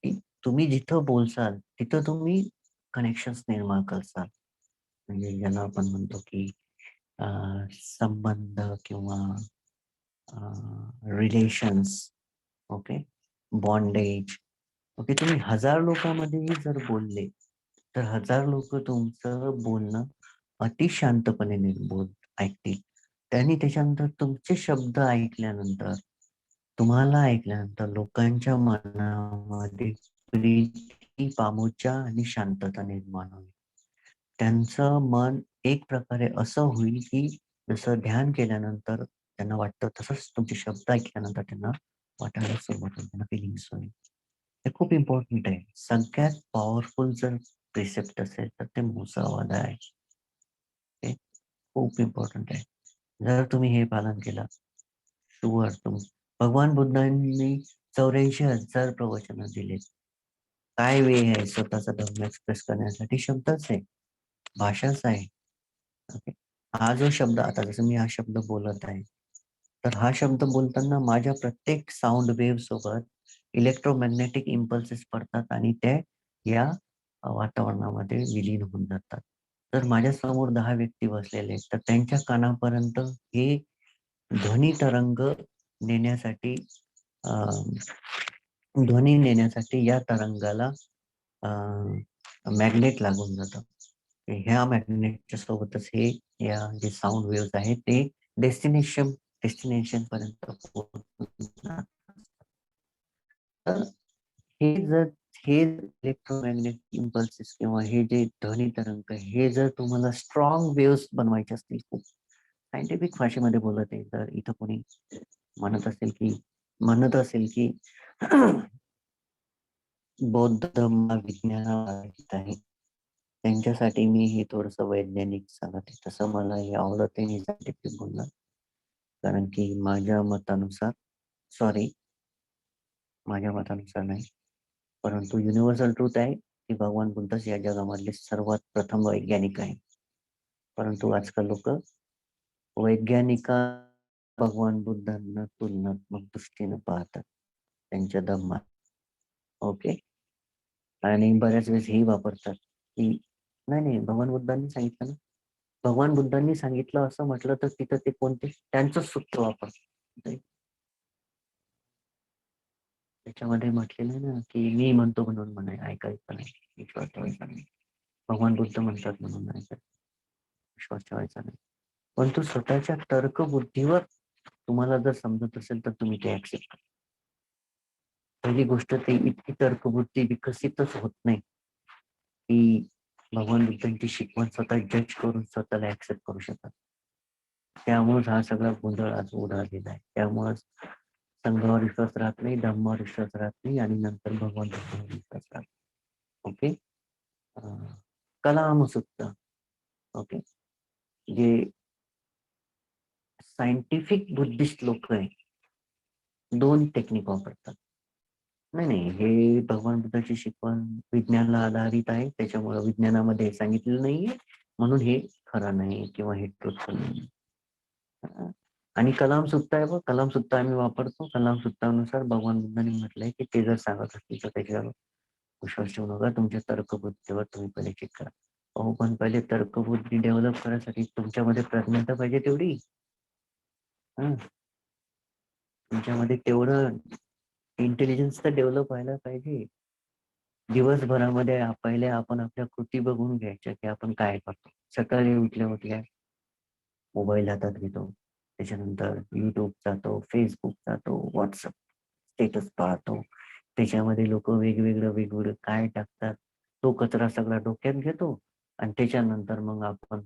की तुम्ही जिथं बोलसाल, तिथं तुम्ही कनेक्शन्स निर्माण करसाल. म्हणजे ज्याला आपण म्हणतो, की अ, संबंध किंवा रिलेशन्स, ओके, बॉन्डेज. ओके, तुम्ही 1000 लोकांमध्येही जर बोलले, तर 1000 लोकं तुमचं बोलणं अति शांतपणे ऐकतील. त्यांनी त्याच्यानंतर तुमचे शब्द ऐकल्यानंतर, तुम्हाला ऐकल्यानंतर लोकांच्या मनामध्ये प्रीती, पामुच्या आणि शांतता निर्माण होईल. त्यांचं मन एक प्रकारे असं होईल, की जसं ध्यान केल्यानंतर त्यांना वाटतं, तसंच तुमचे शब्द ऐकल्यानंतर त्यांना वाटायला सुरुवात होईल, त्यांना फीलिंग्स होईल. हे खूप इम्पोर्टंट आहे. सगळ्यात पॉवरफुल जर प्रिसेप्ट असेल, तर ते मुसावादा आहे. हे खूप इम्पोर्टंट आहे. जर तुम्ही हे पालन केलं, शुअर भगवान बुद्धांनी 84,000 प्रवचनं दिलेत. काय वे आहे स्वतःचा धर्म एक्सप्रेस करण्यासाठी? शब्दच आहे, भाषाच आहे. ओके. हा जो शब्द, आता जसं मी हा शब्द बोलत आहे, तर हा शब्द बोलताना माझ्या प्रत्येक साउंड वेव्ह सोबत इलेक्ट्रोमॅग्नेटिक इम्पल्सेस पडतात आणि ते या वातावरणामध्ये विलीन होऊन जातात. तर माझ्या समोर 10 व्यक्ती बसलेले आहेत, तर त्यांच्या कानापर्यंत हे ध्वनी तरंग नेण्यासाठी, अ, ध्वनी नेण्यासाठी या तरंगाला मॅग्नेट लागून जातं. ह्या मॅग्नेटच्या सोबतच हे या जे साउंड वेव्हज आहेत ते डेस्टिनेशन डेस्टिनेशन पर्यंत पोहोचतात. तर हे जर हे इलेक्ट्रोमॅग्नेटिक इम्पल्सेस किंवा हे जे ध्वनी तरंग, हे जर तुम्हाला स्ट्रॉंग वेव्हज बनवायचे असतील, खूप सायंटिफिक भाषेमध्ये बोलत आहे, तर इथं कोणी म्हणत असेल की बौद्ध धर्म विज्ञानावर आहे, त्यांच्यासाठी मी हे थोडंसं वैज्ञानिक सांगत आहे. तसं मला हे आवडत आहे, मी सायंटिफिक बोलणं. कारण की सॉरी, माझ्या मतानुसार नाही, परंतु युनिव्हर्सल ट्रूथ आहे, की भगवान बुद्धच या जगामधले सर्वात प्रथम वैज्ञानिक आहे. परंतु आजकाल लोकं वैज्ञानिका भगवान बुद्धांना तुलनात्मक दृष्टीने पाहतात, त्यांच्या धम्मात. ओके. आणि बऱ्याच वेळेस हेही वापरतात, की नाही, नाही, भगवान बुद्धांनी सांगितलं ना. भगवान बुद्धांनी सांगितलं असं म्हटलं, तर तिथं ते कोणते त्यांचंच सूत्र वापरतात. त्याच्यामध्ये म्हटलेलं आहे ना, की मी म्हणतो म्हणून ऐकायचं नाही, विश्वास ठेवायचा नाही. भगवान बुद्ध म्हणतात म्हणून ऐकायचं, विश्वास ठेवायचा नाही. परंतु स्वतःच्या तर्कबुद्धीवर तुम्हाला जर समजत असेल, तर तुम्ही ते ऍक्सेप्ट करा. पहिली गोष्ट, ते इतकी तर्कबुद्धी विकसितच होत नाही, की भगवान बुद्धांची शिकवण स्वतः जज करून स्वतःला ऍक्सेप्ट करू शकतात. त्यामुळेच हा सगळा गोंधळ आज उडालेला आहे. त्यामुळेच संघावर विश्वास राहत नाही, धम्मावर विश्वास राहत नाही आणि नंतर भगवान बुद्धांवर विश्वास राहत नाही. ओके. कलाम सुद्धा, ओके, जे सायंटिफिक बुद्धिस्ट लोक आहे, 2 टेक्निक वापरतात. नाही, नाही, हे भगवान बुद्धाची शिकवण विज्ञानाला आधारित आहे. त्याच्यामुळे विज्ञानामध्ये सांगितलेलं नाहीये, म्हणून हे खरं नाही किंवा हे ट्रुथफुल नाही. आणि कलाम सुत्ता आहे बघ, कलाम सुत्ता आम्ही वापरतो. कलाम सुत्तानुसार भगवान बुद्धांनी म्हटलंय, की ते जर सांगत असतील तर त्याच्यावर विश्वास ठेवू नका. तुमच्या तर्कबुद्धीवर तुम्ही पहिले चेक करा. अहो, पण पहिले तर्कबुद्धी डेव्हलप करायसाठी तुमच्यामध्ये प्रज्ञा पाहिजे तेवढी. हं. तुमच्यामध्ये तेवढं इंटेलिजन्स तर डेव्हलप व्हायला पाहिजे. दिवसभरामध्ये पहिले आपण आपल्या कृती बघून घ्यायच्या, की आपण काय करतो. सकाळी उठल्या-उठल्या मोबाईल हातात घेतो. त्याच्यानंतर YouTube जातो, Facebook जातो, WhatsApp स्टेटस पाहतो. त्याच्यामध्ये लोकं वेगवेगळं काय टाकतात, तो कचरा सगळा डोक्यात घेतो आणि त्याच्यानंतर मग आपण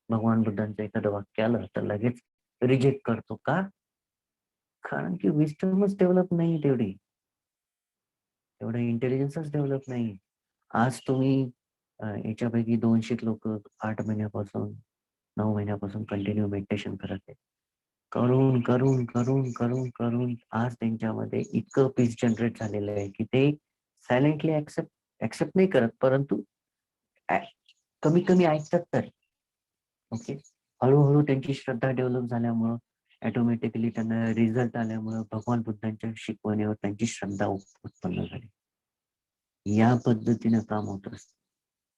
भगवान बुद्धांचं एखादं वाक्य आलं, तर लगेच रिजेक्ट करतो. का? कारण की विस्डमच डेव्हलप नाही तेवढी. तेवढं इंटेलिजन्सच डेव्हलप नाही. आज तुम्ही याच्यापैकी 200 लोकं 8 महिन्यापासून, 9 महिन्यापासून कंटिन्यू मेडिटेशन करत आहेत. करून, करून, करून, करून, करून आज त्यांच्यामध्ये इतकं पीस जनरेट झालेलं आहे, की ते सायलेंटली एक्सेप्ट नाही करत, परंतु ॲ कमी-कमी ऐकतात तर. ओके. हळू-हळू त्यांची श्रद्धा डेव्हलप झाल्यामुळं ऑटोमॅटिकली त्यांना रिझल्ट आल्यामुळं भगवान बुद्धांच्या शिकवणीवर त्यांची श्रद्धा उत्पन्न झाली. या पद्धतीनं काम होत असतं.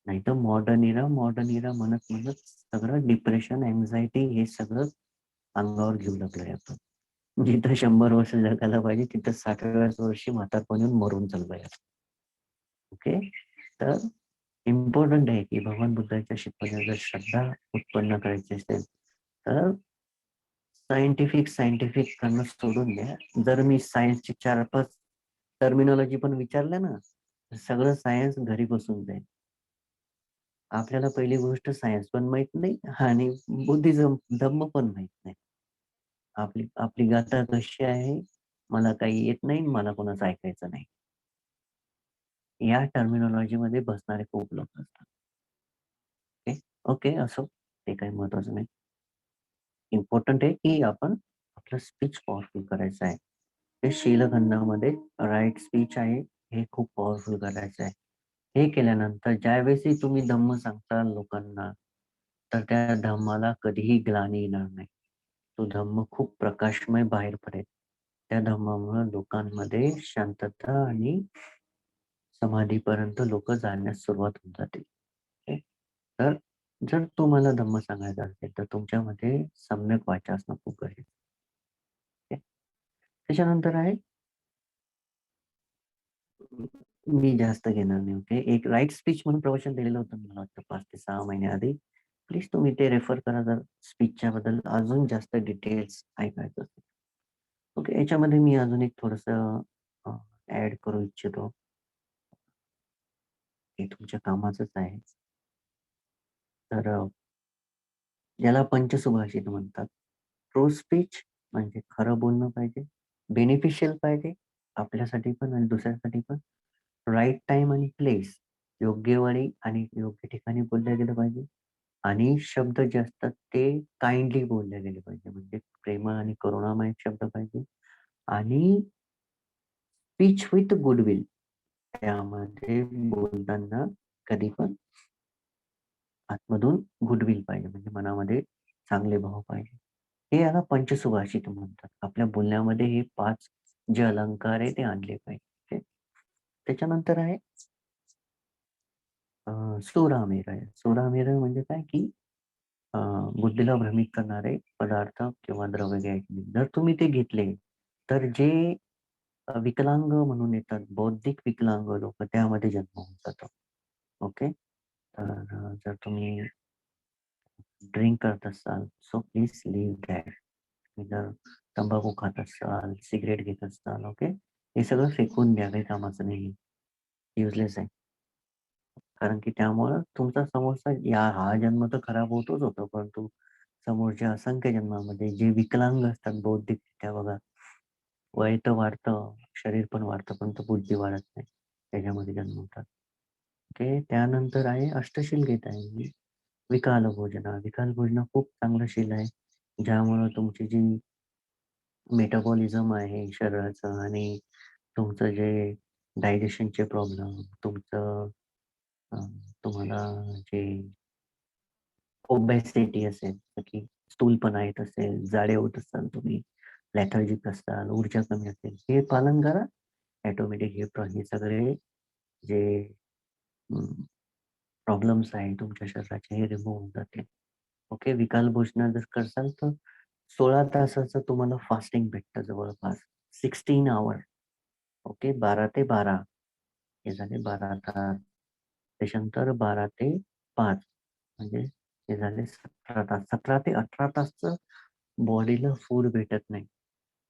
नाहीतर मॉडर्न इरा म्हणत-म्हणत सगळं डिप्रेशन, अँक्झायटी हे सगळं अंगावर घेऊ लागलोय आपण. जिथं 100 वर्ष जगायला पाहिजे तिथं 60व्याच वर्षी म्हातारपण येऊन मरून चाललोय. ओके. तर इम्पोर्टंट आहे की भगवान बुद्धांच्या शिकवण्यावर जर श्रद्धा उत्पन्न करायची असेल, तर सायंटिफिक करणं सोडून द्या. जर मी सायन्सचे 4-5 टर्मिनॉलॉजी पण विचारल्या ना, तर सगळं सायन्स घरी बसून जाईल. आपल्याला पहिली गोष्ट सायन्स पण माहीत नाही आणि बुद्धिझम, धम्म पण माहीत नाही. आपली आपली गाथा कशी आहे, मला काही येत नाही, मला कोणाचं ऐकायचं नाही. या टर्मिनॉलॉजीमध्ये बसणारे खूप लोक असतात. ओके. ओके, असो. ते काही महत्वाचं नाही. इम्पोर्टंट आहे, की आपण आपलं स्पीच पॉवरफुल करायचं आहे. ते शीलखंडामध्ये राइट स्पीच आहे, हे खूप पॉवरफुल करायचं आहे. हे केल्यानंतर ज्यावेळेसही तुम्ही धम्म सांगताल लोकांना, तर त्या धम्माला कधीही ग्लानी येणार नाही. तो धम्म खूप प्रकाशमय बाहेर पडेल. त्या धम्मामुळं लोकांमध्ये शांतता आणि समाधीपर्यंत लोकं जाण्यास सुरुवात होऊन जातील. ओके. तर जर तुम्हाला धम्म सांगायचा असेल, तर तुमच्यामध्ये सम्यक वाचा असणं खूप गरजेचं आहे. त्याच्यानंतर आहे मी जास्त घेणार नाही. ओके. एक राइट स्पीच म्हणून प्रवचन दिलेलं होतं मला वाटतं 5 ते 6 महिन्याआधी. प्लीज तुम्ही ते रेफर करा जर स्पीचच्या बद्दल अजून जास्त डिटेल्स ऐकायचं असेल. ओके. याच्यामध्ये मी अजून एक थोडंसं ॲड करू इच्छितो. हे तुमच्या कामाचंच आहे. तर याला पंचसुभाषित म्हणतात. ट्रू स्पीच म्हणजे खरं बोलणं पाहिजे, बेनिफिशियल पाहिजे आपल्यासाठी पण आणि दुसऱ्यासाठी पण. राइट टाईम आणि प्लेस, योग्य वेळी आणि योग्य ठिकाणी बोललं गेलं पाहिजे आणि शब्द जे असतात ते काइंडली बोलले गेले पाहिजे. म्हणजे प्रेमळ आणि करुणामय शब्द पाहिजे आणि स्पीच विथ गुडविल. त्यामध्ये बोलताना कधी पण आतमधून गुडविल पाहिजे म्हणजे मनामध्ये चांगले भाव पाहिजे. हे याला पंचसुभाषित म्हणतात. आपल्या बोलण्यामध्ये हे 5 जे अलंकार आहे ते आणले पाहिजे. त्याच्यानंतर आहे सुरामेरय. सुरामेरय म्हणजे काय की अ, बुद्धीला भ्रमित करणारे पदार्थ किंवा द्रव्य घ्यायचे नाही. जर तुम्ही ते घेतले, तर जे विकलांग म्हणून येतात, बौद्धिक विकलांग लोकं त्यामध्ये जन्म होऊन जातो. ओके. तर जर तुम्ही ड्रिंक करत असाल, सो प्लीज लीव्ह दॅट. तुम्ही जर तंबाखू खात असाल, सिगारेट घेत असाल, ओके. हे सगळं फेकून द्या, काही कामाचं नाही. युजलेस आहे. कारण की त्यामुळं तुमचा समोरचा हा जन्म तर खराब होतोच होतो, परंतु समोरच्या असंख्य जन्मामध्ये जे विकलांग असतात बौद्धिकरित्या बघा, वय तर वाढतं, शरीर पण वाढतं, परंतु बुद्धी वाढत नाही. त्याच्यामध्ये जन्म होतात. ओके. त्यानंतर आहे अष्टशील घेत आहे मी. विकाल भोजना. विकाल भोजना खूप चांगलं शील आहे. ज्यामुळं तुमची जी मेटाबॉलिझम आहे शरीराचं आणि तुमचं जे डायजेशनचे प्रॉब्लेम, तुमचं अ, तुम्हाला जे ओबेसिटी असेल, जसं की स्थूलपणा येत असेल, जाडे होत असाल तुम्ही, लेथार्जिक असाल, ऊर्जा कमी असेल, हे पालन करा. ऑटोमॅटिक हे सगळे जे प्रॉब्लेम्स आहेत तुमच्या शरीराचे हे रिमूव्ह होऊन जातील. ओके. विकाल भोजन जर करसाल तर 16 तासाचं तुम्हाला फास्टिंग भेटतं जवळपास. 16 हॉवर. ओके. 12 ते 12 हे झाले 12 तास. त्याच्यानंतर 12 ते 5 म्हणजे हे झाले 17 तास. 17 ते 18 तासचं बॉडीला फूड भेटत नाही.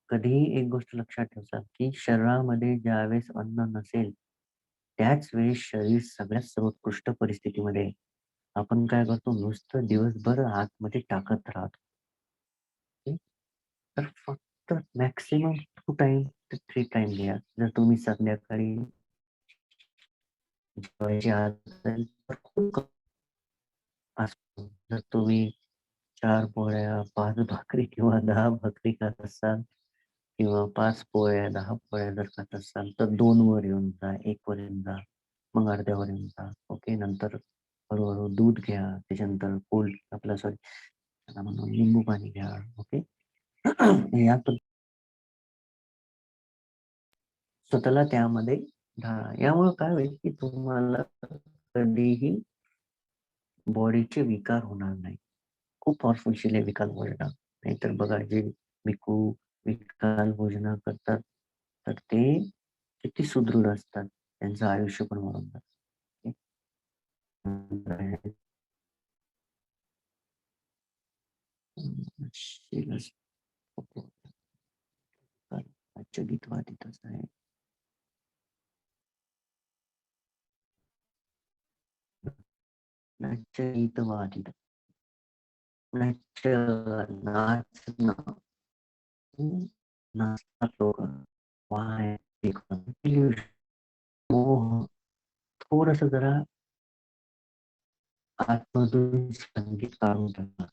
कधीही एक गोष्ट लक्षात ठेवा, की शरीरामध्ये ज्यावेळेस अन्न नसेल, त्याच वेळेस शरीर सगळ्यात सर्वोत्कृष्ट परिस्थितीमध्ये आहे. आपण काय करतो नुसतं दिवसभर आतमध्ये टाकत राहतो. ओके. तर तर मॅक्सिमम 2 टाईम ते 3 टाईम घ्या. जर तुम्ही संध्याकाळी जेवायची आदत असेल तर खूप कमी असतो. जर तुम्ही 4 पोळ्या, 5 भाकरी किंवा 10 भाकरी खात असाल किंवा 5 पोळ्या, 10 पोळ्या जर खात असाल, तर 2 वर येऊन जा, 1 वर येऊन जा, मग अर्ध्यावर येऊन जा. ओके. नंतर हळू-हळू दूध घ्या, त्याच्यानंतर कोल्ड आपलं सॉरी त्याला म्हणू लिंबू पाणी घ्या. ओके. या स्वतःला त्यामध्ये ढाळा. यामुळे काय होईल, की तुम्हाला कधीही बॉडीचे विकार होणार नाही. खूप पॉवरफुल विकाल भोजना. नाहीतर बघा जे भिकू विकाल भोजना करतात, तर ते किती सुदृढ असतात. त्यांचं आयुष्य पण वाढून जातं. शिलास आजच्या गीतवादीतच आहे. नाच गीतवादीत नाच नाचणं नाचतात लोक वाय मोह थोडस जरा आतमधून संगीत काढून टाका.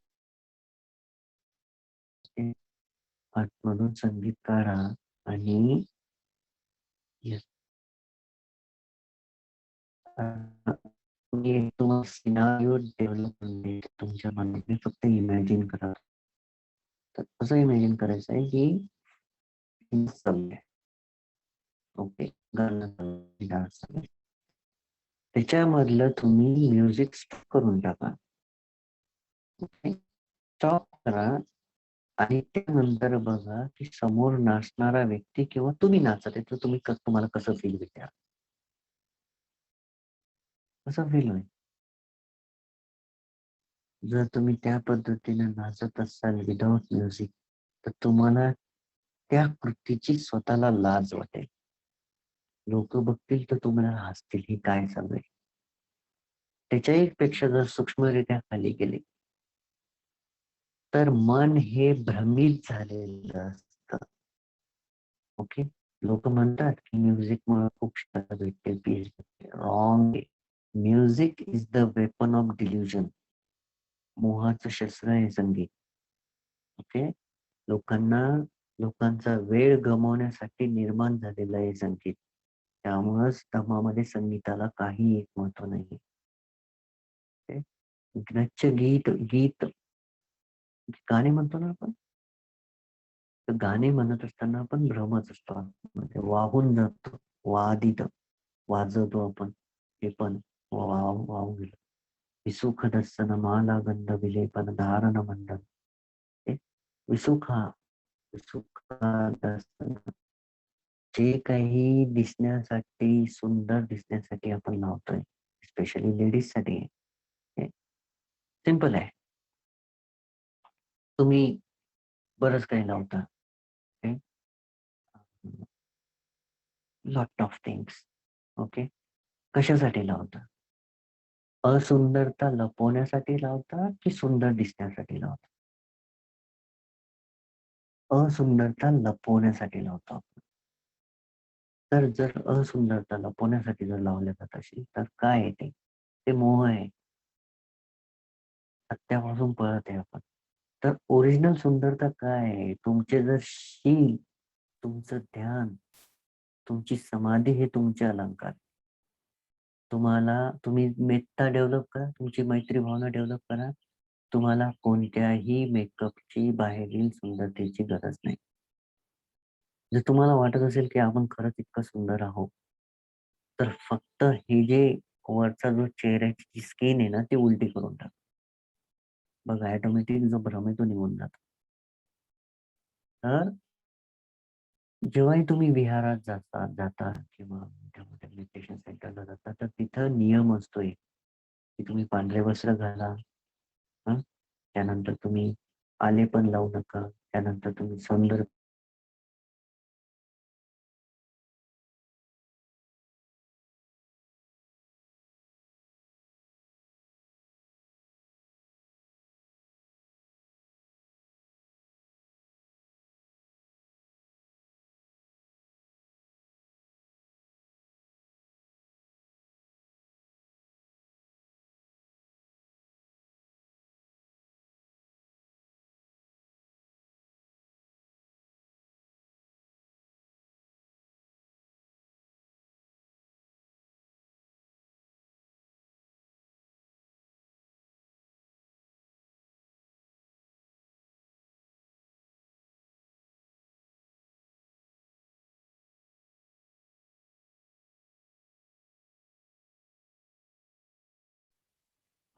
ते आतमधून संगीत काढा आणि yes, मी तुम्हाला सिनारिओ डेव्हलप करून देईल तुमच्या मनात. तुम्ही फक्त इमॅजिन करा. तर कसं इमॅजिन करायचं आहे की चाललंय. ओके. गाणं चाललंय, डान्स चाललंय. त्याच्यामधलं तुम्ही म्युझिक स्टॉप करून टाका. ओके. स्टॉप करा आणि त्यानंतर बघा की समोर नाचणारा व्यक्ती किंवा तुम्ही नाचत आहे तर तुम्हाला कसं फील होईल, कसं फील होईल. जर तुम्ही त्या पद्धतीने नाचत असाल विदाउट म्युझिक, तर तुम्हाला त्या कृतीची स्वतःला लाज वाटेल. लोक बघतील तर तुम्हाला हसतील, ही काय चालू आहे. त्याच्याही पेक्षा जर सूक्ष्मरित्या खाली गेले, तर मन हे भ्रमित झालेलं असतं. ओके. लोक म्हणतात की म्युझिक मुळे खूप शांतता भेटते, पीस भेटते. Wrong. Music is the weapon of delusion. मोहाचं शस्त्र आहे संगीत. ओके. लोकांना लोकांचा वेळ गमावण्यासाठी निर्माण झालेलं आहे संगीत. त्यामुळंच धर्मामध्ये संगीताला काही एक महत्व नाही. नृत्य गीत गीत गाणे म्हणतो ना आपण, तर गाणे म्हणत असताना आपण भ्रमच असतो, म्हणजे वाहून जातो. वादित वाजवतो आपण, हे पण वाहून गेलो. विसुख दर्शन माला गंध विलेपन धारण मंडन. हे विसुखा विसुखा दर्शन जे काही दिसण्यासाठी, सुंदर दिसण्यासाठी आपण लावतोय, स्पेशली लेडीज साठी सिंपल आहे. तुम्ही बरंच काही लावता. Lot of things. ओके. कशासाठी लावता? असुंदरता लपवण्यासाठी लावता की सुंदर दिसण्यासाठी लावता? असुंदरता लपवण्यासाठी लावतो आपण. तर जर असुंदरता लपवण्यासाठी जर लावल्या जात असेल तर काय आहे ते? ते मोह आहे. सत्यापासून पळत आहे आपण. तर ओरिजिनल सुंदरता काय आहे? तुमचे जर शील, तुमचं ध्यान, तुमची समाधी हे तुमचे अलंकार. तुम्ही मेत्ता डेव्हलप करा, तुमची मैत्री भावना डेव्हलप करा. तुम्हाला कोणत्याही मेकअपची, बाहेरील सुंदरतेची गरज नाही. जर तुम्हाला वाटत असेल की आपण खरंच इतकं सुंदर आहोत, तर फक्त हे जे वरचा जो चेहऱ्याची जी स्किन आहे ना, ती उलटी करून टाका. बघा ऑटोमॅटिक जो भ्रम आहे तो निघून जातो. तर जेव्हाही तुम्ही विहारात जाता किंवा मोठ्या-मोठ्या मेडिटेशन सेंटरला जाता, तर तिथं नियम असतो एक, की तुम्ही पांढरे वस्त्र घाला. हं. त्यानंतर तुम्ही आलेपण लावू नका. त्यानंतर तुम्ही सौंदर्य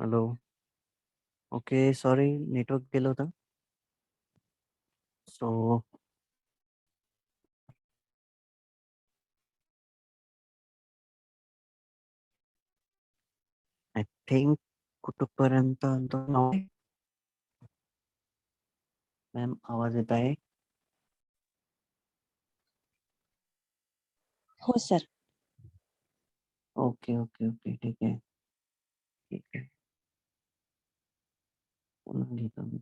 हॅलो. ओके, सॉरी नेटवर्क गेलं होतं. सो आय थिंक कुठपर्यंत मॅम आवाज येत आहे? हो सर. Okay, okay, okay. ठीक आहे. ठीक आहे. पुन्हा घेतो मी.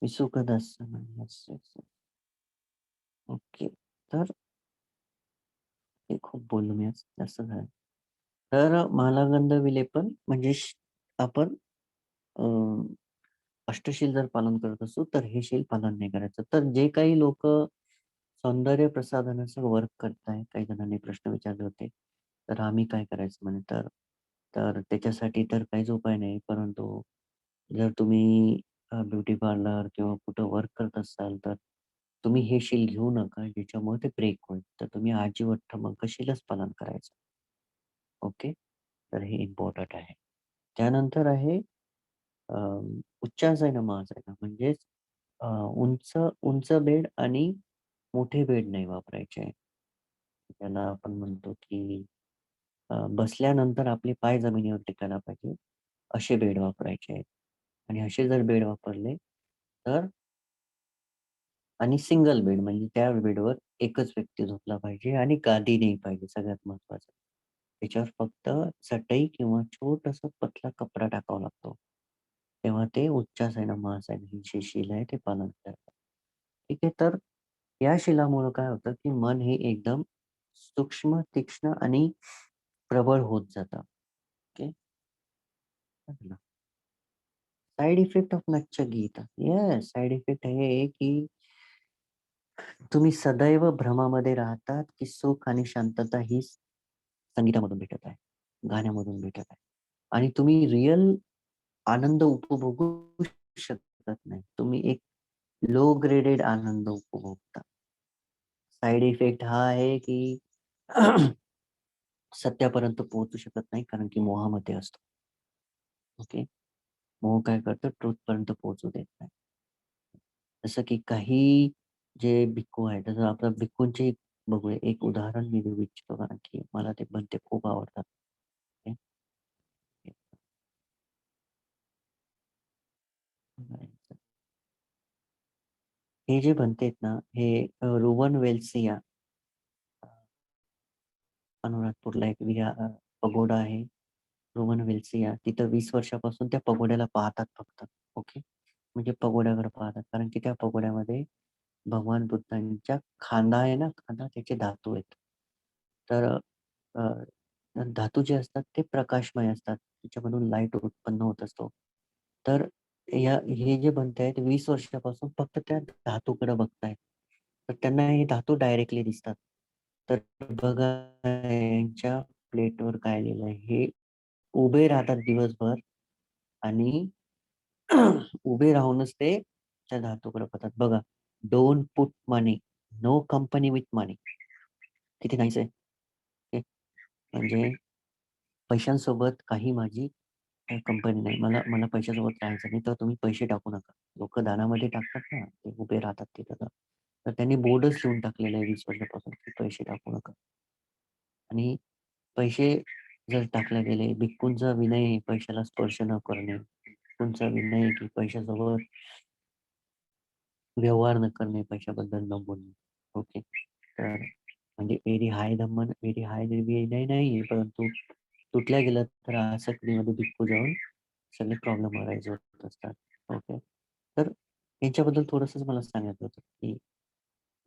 विसुकदास मॅम. Yes, yes. ओके. तर हे खूप बोललो मी आज, जास्त झालं. तर मालागंध विलेपन म्हणजे आपण अ, अष्टशील जर पालन करत असू, तर हे शील पालन नाही करायचं. तर जे काही लोकं सौंदर्य प्रसाधनाचं वर्क करताय, काही जणांनी प्रश्न विचारले होते. तर आम्ही काय करायचं म्हणे, तर तर त्याच्यासाठी तर काहीच उपाय नाही. परंतु जर तुम्ही ब्युटी पार्लर किंवा कुठं वर्क करत असाल, तर तुम्ही हे शील घेऊ नका, ज्याच्यामुळे ते ब्रेक होईल. तर तुम्ही आजीवट्टमंग शीलच पालन करायचं. ओके. तर हे इम्पॉर्टंट आहे. त्यानंतर आहे अ, उच्चासना महासना म्हणजेच उंच उंच बेड आणि मोठे बेड नाही वापरायचे. त्याला आपण म्हणतो की बसल्यानंतर आपले पाय जमिनीवर टेकायला पाहिजे, असे बेड वापरायचे आहेत. आणि असे जर बेड वापरले तर आणि सिंगल बेड म्हणजे त्या बेडवर एकच व्यक्ती झोपला पाहिजे आणि गादी नाही पाहिजे सगळ्यात महत्त्वाचं. त्याच्यावर फक्त चटई किंवा छोटासा पतला कपडा टाकावा लागतो. तेव्हा ते उच्चासना महासना ही जी शील आहे ते पालन करतात. ठीक आहे. तर या शिलामुळं काय होतं, की मन हे एकदम सूक्ष्म, तीक्ष्ण आणि प्रबळ होत जातं. ओके. साइड इफेक्ट ऑफ नच्चगीत. येस, साइड इफेक्ट हे की तुम्ही सदैव भ्रमामध्ये राहतात, की सुख आणि शांतता ही संगीतामधून भेटत आहे, गाण्यामधून भेटत आहे. आणि तुम्ही रिअल आनंद उपभोगू शकत नाही. तुम्ही एक लो ग्रेडेड आनंद उपभोगता. साइड इफेक्ट हा आहे, की सत्यापर्यंत पोहोचू शकत नाही, कारण की मोहामध्ये असतो. ओके. मोह काय करतो, ट्रुथपर्यंत पोहोचू देत नाही. जसं की काही जे भिक्खू आहेत, जसं आपल्या भिक्खूंचे बघूया. एक उदाहरण मी देऊ इच्छितो, कारण की मला ते भंते खूप आवडतात. ओके. हे जे भंते आहेत ना, हे रोवन वेल्सी अनुराधपूरला एक पगोडा आहे. रोमन वेल्सिया. तिथं 20 वर्षापासून त्या पगोड्याला पाहतात फक्त. ओके. म्हणजे पगोड्याकडे पाहतात. कारण की त्या पगोड्यामध्ये भगवान बुद्धांच्या खांदा आहे ना, खांदा त्याचे धातू आहेत. तर अ, धातू जे असतात ते प्रकाशमय असतात. त्याच्यामधून लाईट उत्पन्न होत असतो. तर हे जे बनते आहेत 20 वर्षापासून फक्त त्या धातूकडे बघतायत. तर त्यांना हे धातू डायरेक्टली दिसतात. तर बघा यांच्या प्लेटवर काय लिहिलंय, हे उभे राहतात दिवसभर आणि उभे राहूनच ते त्या धातूकडे बघतात. बघा, don't put money, no company with money. किती नाईस आहे. ओके. म्हणजे पैशांसोबत काही माझी कंपनी नाही. मला मला पैशासोबत राहायचं नाही, तर तुम्ही पैसे टाकू नका. लोकं दानामध्ये टाकतात ना, ते उभे राहतात तिथं. तर त्यांनी बोर्डच लिहून टाकलेलं आहे 20 वर्षापासून, की पैसे टाकू नका. आणि पैसे जर टाकले गेले, भिक्खूंचा विनय आहे पैशाला स्पर्श न करणे. भिक्खूंचा विनय आहे, की पैशासोबत व्यवहार न करणे, पैशाबद्दल न बोलणे. ओके. तर म्हणजे व्हेरी हाय धम्म, व्हेरी हाय विनय नाहीये, परंतु तुटल्या गेलं तर आसक्तीमध्ये भिक्खू जाऊन सगळे प्रॉब्लेम अराईज होत असतात. ओके. तर यांच्याबद्दल थोडंसंच मला सांगायचं होतं, की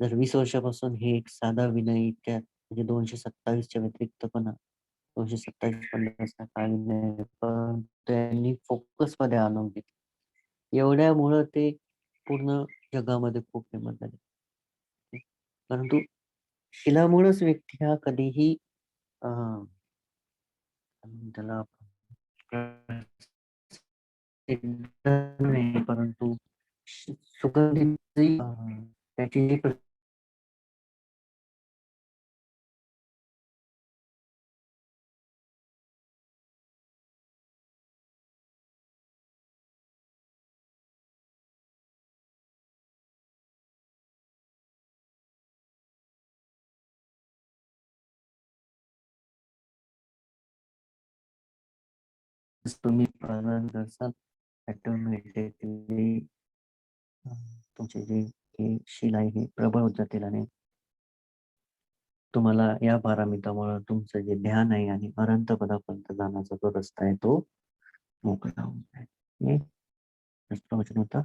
जर 20 वर्षापासून हे एक साधा विनय इतक्या म्हणजे 227 च्या व्यतिरिक्त पण 227 50 हा विनय पण त्यांनी फोकसमध्ये आणून घेतलं. एवढ्यामुळं ते पूर्ण जगामध्ये खूप फेमस झाले. परंतु शिलामुळेच व्यक्ती हा कधीही त्याला प्रसिद्ध नाही, परंतु सुगंधित त्याची जी तुम्ही प्रदान करसाल ऑटोमॅटिकली तुमचे जे हे शील आहे हे प्रबळ होत जातील आणि तुम्हाला या पारमितामुळे तुमचं जे ध्यान आहे आणि अनंत पदापर्यंत जाण्याचा जो रस्ता आहे तो मोकळा होऊन जाईल. हे प्रश्न होता.